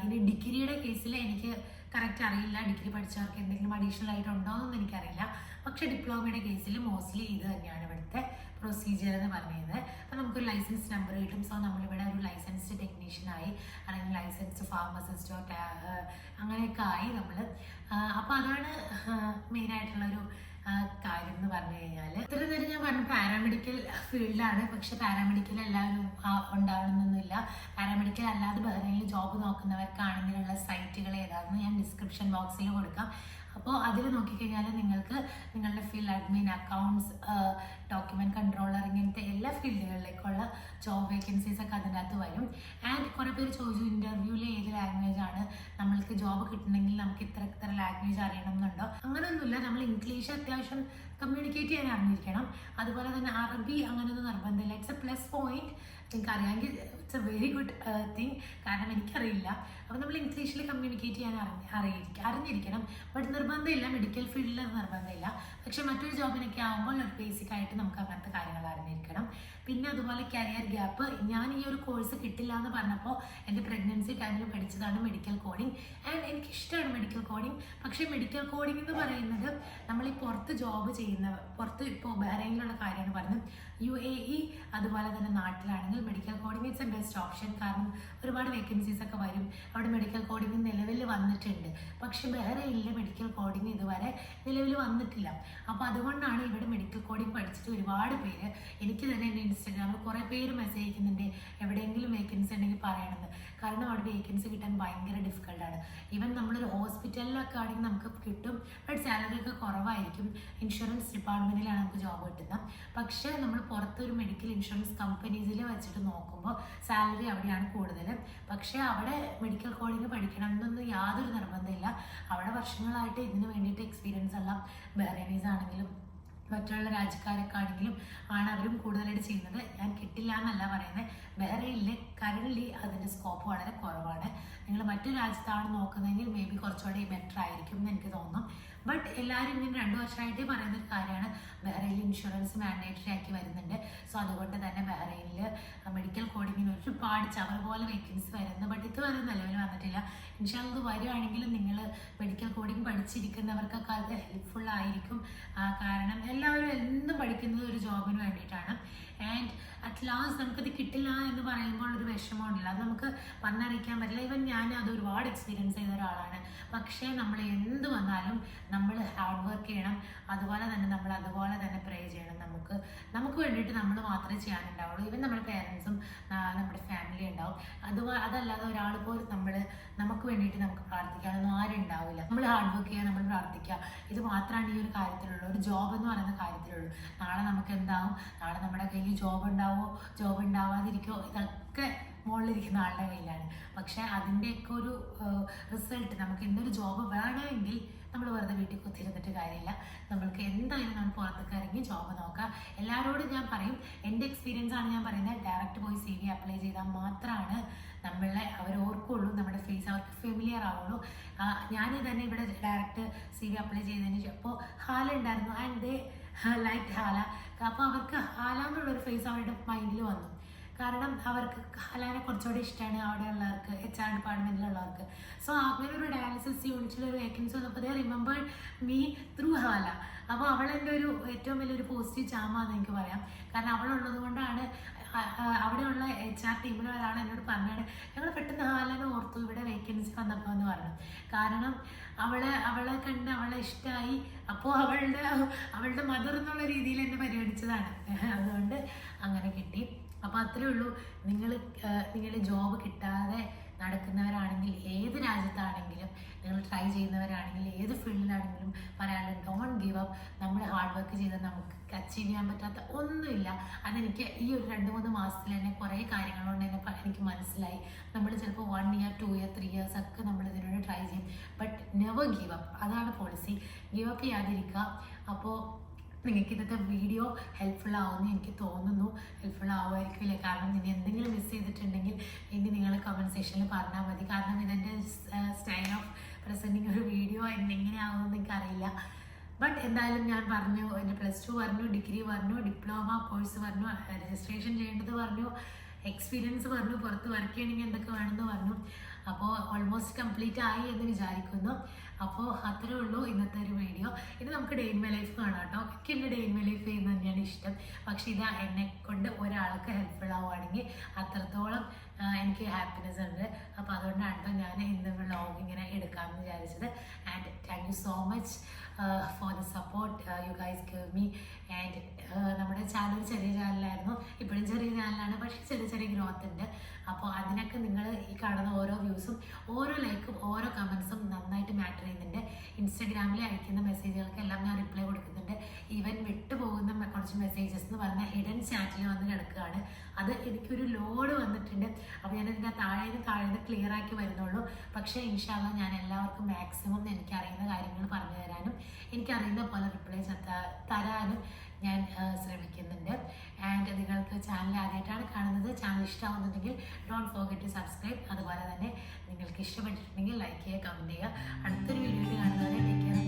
ഇനി ഡിഗ്രിയുടെ കേസിൽ എനിക്ക് കറക്റ്റ് അറിയില്ല, ഡിഗ്രി പഠിച്ചവർക്ക് എന്തെങ്കിലും അഡീഷണൽ ആയിട്ടുണ്ടോ എന്നൊന്നും എനിക്കറിയില്ല. പക്ഷേ ഡിപ്ലോമയുടെ കേസിൽ മോസ്റ്റ്ലി ഇത് തന്നെയാണ് ഇവിടുത്തെ പ്രൊസീജിയർ എന്ന് പറയുന്നത്. അപ്പോൾ നമുക്കൊരു ലൈസൻസ് നമ്പർ കിട്ടും. സോ നമ്മളിവിടെ ഒരു ലൈസൻസ്ഡ് ടെക്നീഷ്യനായി, അല്ലെങ്കിൽ ലൈസൻസ്ഡ് ഫാർമസിസ്റ്റോ അങ്ങനെയൊക്കെ ആയി നമ്മൾ. അപ്പോൾ അതാണ് മെയിനായിട്ടുള്ളൊരു കാര്യം എന്ന് പറഞ്ഞു കഴിഞ്ഞാൽ. ഇത്രയും നേരം ഞാൻ പറഞ്ഞു പാരാമെഡിക്കൽ ഫീൽഡാണ്. പക്ഷെ പാരാമെഡിക്കൽ എല്ലാവരും ഉണ്ടാവണമെന്നൊന്നുമില്ല. പാരാമെഡിക്കൽ അല്ലാതെ ബഹ്റൈനിൽ ജോബ് നോക്കുന്നവർക്കാണെങ്കിലുള്ള സൈറ്റുകൾ ഏതാണെന്ന് ഞാൻ ഡിസ്ക്രിപ്ഷൻ ബോക്സിൽ കൊടുക്കാം. അപ്പോൾ അതിൽ നോക്കിക്കഴിഞ്ഞാൽ നിങ്ങൾക്ക് നിങ്ങളുടെ field admin, accounts, document controller, ഇങ്ങനത്തെ എല്ലാ ഫീൽഡുകളിലേക്കുള്ള ജോബ് വേക്കൻസീസ് ഒക്കെ അതിൻ്റെ അകത്ത് വരും. ആൻഡ് കുറേ പേര് ചോദിച്ചു ഇൻ്റർവ്യൂവിൽ ഏത് ലാംഗ്വേജ് ആണ് നമ്മൾക്ക് ജോബ് കിട്ടണമെങ്കിൽ നമുക്ക് ഇത്ര ലാംഗ്വേജ് അറിയണം എന്നുണ്ടോ? അങ്ങനെയൊന്നുമില്ല. നമ്മൾ ഇംഗ്ലീഷ് അത്യാവശ്യം കമ്മ്യൂണിക്കേറ്റ് ചെയ്യാൻ അറിഞ്ഞിരിക്കണം. അതുപോലെ തന്നെ അറബി അങ്ങനെയൊന്നും നിർബന്ധമില്ല. It's A plus point. നിങ്ങൾക്ക് അറിയാമെങ്കിൽ it's A very good thing. കാരണം എനിക്കറിയില്ല. അപ്പോൾ നമ്മൾ ഇംഗ്ലീഷിൽ കമ്മ്യൂണിക്കേറ്റ് ചെയ്യാൻ അറിഞ്ഞിരിക്കണം. ബട്ട് നിർബന്ധമില്ല, മെഡിക്കൽ ഫീൽഡിൽ നിർബന്ധമില്ല. പക്ഷെ മറ്റൊരു ജോബിനൊക്കെ ആകുമ്പോൾ ഒരു ബേസിക് ആയിട്ട് നമുക്ക് അങ്ങനത്തെ കാര്യങ്ങൾ അറിഞ്ഞിരിക്കണം. പിന്നെ അതുപോലെ കരിയർ ഗ്യാപ്പ്. ഞാൻ ഈ ഒരു കോഴ്സ് കിട്ടില്ല എന്ന് പറഞ്ഞപ്പോൾ എൻ്റെ പ്രഗ്നൻസി ടൈമിൽ പഠിച്ചതാണ് മെഡിക്കൽ കോഡിങ്. ആൻഡ് എനിക്കിഷ്ടമാണ് മെഡിക്കൽ കോഡിങ്. പക്ഷേ മെഡിക്കൽ കോഡിങ് എന്ന് പറയുന്നത് നമ്മൾ ഈ പുറത്ത് ജോബ് പുറത്ത് ഇപ്പോൾ ബഹ്റൈനിലുള്ള കാര്യമാണ് പറഞ്ഞത്. UAE അതുപോലെ തന്നെ നാട്ടിലാണെങ്കിൽ medical coding it's a best option. കാരണം ഒരുപാട് വേക്കൻസീസ് ഒക്കെ വരും. അവിടെ മെഡിക്കൽ കോഡിങ് നിലവിൽ വന്നിട്ടുണ്ട്. പക്ഷേ ബഹ്റൈനിലെ മെഡിക്കൽ കോഡിങ് ഇതുവരെ നിലവിൽ വന്നിട്ടില്ല. അപ്പോൾ അതുകൊണ്ടാണ് ഇവിടെ മെഡിക്കൽ കോഡിങ് പഠിച്ചിട്ട് ഒരുപാട് പേര്, എനിക്ക് തന്നെ എൻ്റെ ഇൻസ്റ്റാഗ്രാമിൽ കുറേ പേര് മെസ്സേജ് അയക്കുന്നുണ്ട് എവിടെയെങ്കിലും വേക്കൻസി ഉണ്ടെങ്കിൽ പറയണമെന്ന്. കാരണം അവിടെ വേക്കൻസി കിട്ടാൻ ഭയങ്കര ഡിഫിക്കൽട്ടാണ്. ഈവൻ നമ്മളൊരു ഹോസ്പിറ്റലിലൊക്കെ ആണെങ്കിൽ നമുക്ക് കിട്ടും, ബട്ട് സാലറി ഒക്കെ കുറവായിരിക്കും. ഇൻഷുറൻസ് ഡിപ്പാർട്ട്മെൻറ്റിലാണ് നമുക്ക് ജോബ് കിട്ടുന്നത്. പക്ഷേ നമ്മൾ പുറത്തൊരു മെഡിക്കൽ ഇൻഷുറൻസ് കമ്പനീസിൽ വെച്ചിട്ട് നോക്കുമ്പോൾ സാലറി അവിടെയാണ് കൂടുതൽ. പക്ഷേ അവിടെ മെഡിക്കൽ കോഡിങ് പഠിക്കണം എന്നൊന്നും യാതൊരു നിർബന്ധമില്ല. അവിടെ വർഷങ്ങളായിട്ട് ഇതിന് വേണ്ടിയിട്ട് എക്സ്പീരിയൻസ് ഉള്ള ബഹ്റൈനീസ് ആണെങ്കിലും മറ്റുള്ള രാജ്യക്കാരൊക്കെ ആണെങ്കിലും ആണ് അവരും കൂടുതലായിട്ട് ചെയ്യുന്നത്. ഞാൻ കിട്ടില്ല എന്നല്ല പറയുന്നത്. ബഹ്റൈനിൽ കറൻലി അതിൻ്റെ സ്കോപ്പ് വളരെ കുറവാണ്. നിങ്ങൾ മറ്റു രാജ്യത്താണ് നോക്കുന്നതെങ്കിൽ മേ ബി കുറച്ചുകൂടി ബെറ്റർ ആയിരിക്കും എന്ന് എനിക്ക് തോന്നുന്നു. ബട്ട് എല്ലാവരും ഇങ്ങനെ 2 വർഷമായിട്ട് പറയുന്നൊരു കാര്യമാണ് ബഹ്റൈനിൽ ഇൻഷുറൻസ് മാൻഡേറ്ററി ആക്കി വരുന്നുണ്ട്. സോ അതുകൊണ്ട് തന്നെ ബഹ്റൈനിൽ മെഡിക്കൽ കോഡിങ്ങിന് ഒരുപാട് ചവർ പോലെ വേക്കൻസി വരുന്നു. ബട്ട് ഇതുവരെ നിലവിൽ വന്നിട്ടില്ല. ഇൻഷാല്ലാ അത് വരുവാണെങ്കിലും നിങ്ങൾ മെഡിക്കൽ കോഡിങ് പഠിച്ചിരിക്കുന്നവർക്കൊക്കെ അത് ഹെൽപ്ഫുൾ ആയിരിക്കും. കാരണം എല്ലാവരും എന്നും പഠിക്കുന്നത് ഒരു ജോബിന് വേണ്ടിയിട്ടാണ്. ആൻഡ് അറ്റ് ലാസ്റ്റ് നമുക്കത് കിട്ടില്ല എന്ന് പറയുമ്പോൾ ഒരു വിഷമമുണ്ടല്ലോ, അത് നമുക്ക് പറഞ്ഞറിയിക്കാൻ പറ്റില്ല. ഈവൻ ഞാൻ അത് ഒരുപാട് എക്സ്പീരിയൻസ് ചെയ്ത ഒരാളാണ്. പക്ഷേ നമ്മൾ എന്ത് വന്നാലും നമ്മൾ ഹാർഡ് വർക്ക് ചെയ്യണം. അതുപോലെ തന്നെ പ്രേ ചെയ്യണം. നമുക്ക് വേണ്ടിയിട്ട് നമ്മൾ മാത്രമേ ചെയ്യാനുണ്ടാവുള്ളൂ. ഈവൻ നമ്മുടെ പേരൻസും നമ്മുടെ ഫാമിലി ഉണ്ടാവും. അതല്ലാതെ ഒരാൾ പോലും നമുക്ക് വേണ്ടിയിട്ട് നമുക്ക് പ്രാർത്ഥിക്കാനൊന്നും ആരും ഉണ്ടാവില്ല. നമ്മൾ ഹാർഡ് വർക്ക് ചെയ്യുക, നമ്മൾ പ്രാർത്ഥിക്കുക, ഇത് മാത്രമാണ് ഈ ഒരു കാര്യത്തിലുള്ളൂ. ഒരു ജോബ് എന്ന് പറയുന്ന കാര്യത്തിലുള്ളൂ. നാളെ നമുക്ക് എന്താവും, നാളെ നമ്മുടെ കയ്യിൽ ജോബ് ഉണ്ടാവോ, ജോബ് ഉണ്ടാവാതിരിക്കുമോ, ഇതൊക്കെ മുകളിലിരിക്കുന്ന ആളുടെ കയ്യിലാണ്. പക്ഷേ അതിൻ്റെയൊക്കെ ഒരു റിസൾട്ട് നമുക്ക് ഇന്നൊരു ജോബ് വേണമെങ്കിൽ നമ്മൾ വെറുതെ വീട്ടിൽ കുത്തിയിരുന്നിട്ട് കാര്യമില്ല. നമ്മൾക്ക് എന്തായാലും നമ്മൾ പുറത്തേക്ക് ഇറങ്ങി ജോബ് നോക്കാം. എല്ലാവരോടും ഞാൻ പറയും, എൻ്റെ എക്സ്പീരിയൻസ് ആണ് ഞാൻ പറയുന്നത്, ഡയറക്റ്റ് പോയി CV അപ്ലൈ ചെയ്താൽ മാത്രമാണ് നമ്മളെ അവർ ഓർക്കുള്ളൂ, നമ്മുടെ ഫേസ് അവർക്ക് ഫെമിലിയർ ആവുള്ളൂ. ഞാൻ തന്നെ ഇവിടെ ഡയറക്റ്റ് CV അപ്ലൈ ചെയ്തതിന് അപ്പോൾ ഹാല ഉണ്ടായിരുന്നു, ആൻഡ് ദേ ലൈക്ക് ഹാല. അപ്പോൾ അവർക്ക് ഹാല എന്നുള്ളൊരു ഫേസ് അവരുടെ മൈൻഡിൽ വന്നു. കാരണം അവർക്ക് ഹാലാനെ കുറച്ചുകൂടി ഇഷ്ടമാണ് അവിടെ ഉള്ളവർക്ക്, HR ഡിപ്പാർട്ട്മെൻറ്റിലുള്ളവർക്ക്. സോ അങ്ങനെ ഒരു ഡയാലിസിസ് യൂണിറ്റിലൊരു വേക്കൻസി വന്നപ്പോൾ ദേ റിമെമ്പർ മീ ത്രൂ ഹാല. അപ്പോൾ അവളെൻ്റെ ഒരു ഏറ്റവും വലിയൊരു പോസിറ്റീവ് ചാമാന്ന് എനിക്ക് പറയാം. കാരണം അവളുള്ളത് കൊണ്ടാണ് അവിടെയുള്ള HR ടീമിലെ ഒരാൾ എന്നോട് പറഞ്ഞാണ്, ഞങ്ങൾ പെട്ടെന്ന് ഹാലനെ ഓർത്തു ഇവിടെ വേക്കൻസി വന്നപ്പോൾ എന്ന് പറഞ്ഞു. കാരണം അവളെ കണ്ട് അവളെ ഇഷ്ടമായി. അപ്പോൾ അവളുടെ മദർ എന്നുള്ള രീതിയിൽ എന്നെ പരിഗണിച്ചതാണ്. അതുകൊണ്ട് അങ്ങനെ കിട്ടി. അപ്പോൾ അത്രേ ഉള്ളൂ. നിങ്ങൾ ജോബ് കിട്ടാതെ നടക്കുന്നവരാണെങ്കിൽ, ഏത് രാജ്യത്താണെങ്കിലും നിങ്ങൾ ട്രൈ ചെയ്യുന്നവരാണെങ്കിൽ, ഏത് ഫീൽഡിലാണെങ്കിലും പറയാനുള്ളത്, ഡോണ്ട് ഗിവ് അപ്പ്. നമ്മൾ ഹാർഡ് വർക്ക് ചെയ്താൽ നമുക്ക് അച്ചീവ് ചെയ്യാൻ പറ്റാത്ത ഒന്നുമില്ല. അതെനിക്ക് ഈ ഒരു 2-3 മാസത്തിൽ തന്നെ കുറേ കാര്യങ്ങളുകൊണ്ട് എനിക്ക് മനസ്സിലായി. നമ്മൾ ചിലപ്പോൾ 1 year 2 year 3 years ഒക്കെ നമ്മൾ ഇതിനോട് ട്രൈ ചെയ്യും, ബട്ട് നെവർ ഗിവ് അപ്പ്. അതാണ് പോളിസി. ഗിവ് അപ്പ് ചെയ്യാതിരിക്കുക. അപ്പോൾ നിങ്ങൾക്ക് ഇന്നത്തെ വീഡിയോ ഹെൽപ്ഫുൾ ആവുമെന്ന് എനിക്ക് തോന്നുന്നു. ഹെൽപ്ഫുൾ ആവുമായിരിക്കില്ലേ? കാരണം ഇനി എന്തെങ്കിലും മിസ് ചെയ്തിട്ടുണ്ടെങ്കിൽ ഇനി നിങ്ങൾ കമൻറ്റ് സെക്ഷനിൽ പറഞ്ഞാൽ മതി. കാരണം ഇതെൻ്റെ സ്റ്റൈൽ ഓഫ് പ്രസൻറ്റിങ് ഒരു വീഡിയോ എങ്ങനെയാവുമെന്ന് എനിക്കറിയില്ല. ബട്ട് എന്തായാലും ഞാൻ പറഞ്ഞു, എൻ്റെ +2 പറഞ്ഞു, ഡിഗ്രി പറഞ്ഞു, ഡിപ്ലോമ കോഴ്സ് പറഞ്ഞു, രജിസ്ട്രേഷൻ ചെയ്യേണ്ടത് പറഞ്ഞു, എക്സ്പീരിയൻസ് പറഞ്ഞു, പുറത്ത് വർക്ക് ചെയ്യണമെങ്കിൽ എന്തൊക്കെ വേണമെന്ന് പറഞ്ഞു. അപ്പോൾ ഓൾമോസ്റ്റ് കംപ്ലീറ്റ് ആയി എന്ന് വിചാരിക്കുന്നു. അപ്പോൾ അത്രേ ഉള്ളൂ ഇന്നത്തെ ഒരു വീഡിയോ. ഇത് നമുക്ക് ഡേ ഇൻ മൈ ലൈഫ് കാണാം കേട്ടോ. എനിക്ക് എൻ്റെ ഡേ ഇൻ മൈ ലൈഫ് ചെയ്യുന്നത് തന്നെയാണ് ഇഷ്ടം. പക്ഷേ ഇത് എന്നെ കൊണ്ട് ഒരാൾക്ക് ഹെൽപ്ഫുൾ ആവുകയാണെങ്കിൽ അത്രത്തോളം എനിക്ക് ഹാപ്പിനെസ് ഉണ്ട്. അപ്പോൾ അതുകൊണ്ടാണ് ഞാൻ ഇന്ന് വ്ളോഗ് ഇങ്ങനെ എടുക്കാമെന്ന് വിചാരിച്ചത്. And thank you so much for the support you guys give me. And നമ്മുടെ ചാനൽ ചെറിയ ചാനലായിരുന്നു, ഇപ്പോഴും ചെറിയ ചാനലാണ്, പക്ഷേ ചെറിയ ഗ്രോത്ത് ഉണ്ട്. അപ്പോൾ അതിനൊക്കെ നിങ്ങൾ ഈ കാണുന്ന ഓരോ വ്യൂസും ഓരോ ലൈക്കും ഓരോ കമൻസും നന്നായിട്ട് മാറ്റർ ചെയ്യുന്നുണ്ട്. ഇൻസ്റ്റാഗ്രാമിൽ അയക്കുന്ന മെസ്സേജുകൾക്കെല്ലാം ഞാൻ റിപ്ലൈ കൊടുക്കുന്നുണ്ട്. ഈവൻ വിട്ടുപോകുന്ന കുറച്ച് മെസ്സേജസ് എന്ന് പറഞ്ഞാൽ ഹിഡൻ ചാറ്റിൽ വന്ന് കിടക്കുകയാണ്. അത് എനിക്കൊരു ലോഡ് വന്നിട്ടുണ്ട്. അപ്പോൾ ഞാനതിൻ്റെ താഴേന്ന് ക്ലിയർ ആക്കി വരുന്നുള്ളൂ. പക്ഷേ ഇൻഷാ അല്ലാഹ് ഞാൻ എല്ലാവർക്കും മാക്സിമം എനിക്കറിയുന്ന കാര്യങ്ങൾ പറഞ്ഞു തരാനും എനിക്കറിയുന്ന പോലെ റിപ്ലൈ തരാനും ഞാൻ ശ്രമിക്കുന്നുണ്ട്. ആൻഡ് നിങ്ങൾക്ക് ചാനൽ ആദ്യമായിട്ടാണ് കാണുന്നത്, ചാനൽ ഇഷ്ടമാവുന്നുണ്ടെങ്കിൽ ഡോണ്ട് ഫോർഗെറ്റ് ടു സബ്സ്ക്രൈബ്. അതുപോലെ തന്നെ നിങ്ങൾക്ക് ഇഷ്ടപ്പെട്ടിട്ടുണ്ടെങ്കിൽ ലൈക്ക് ചെയ്യുക, കമൻറ്റ് ചെയ്യുക. അടുത്തൊരു വീഡിയോയിൽ കാണുന്നവരെ ടേക്ക് കെയർ.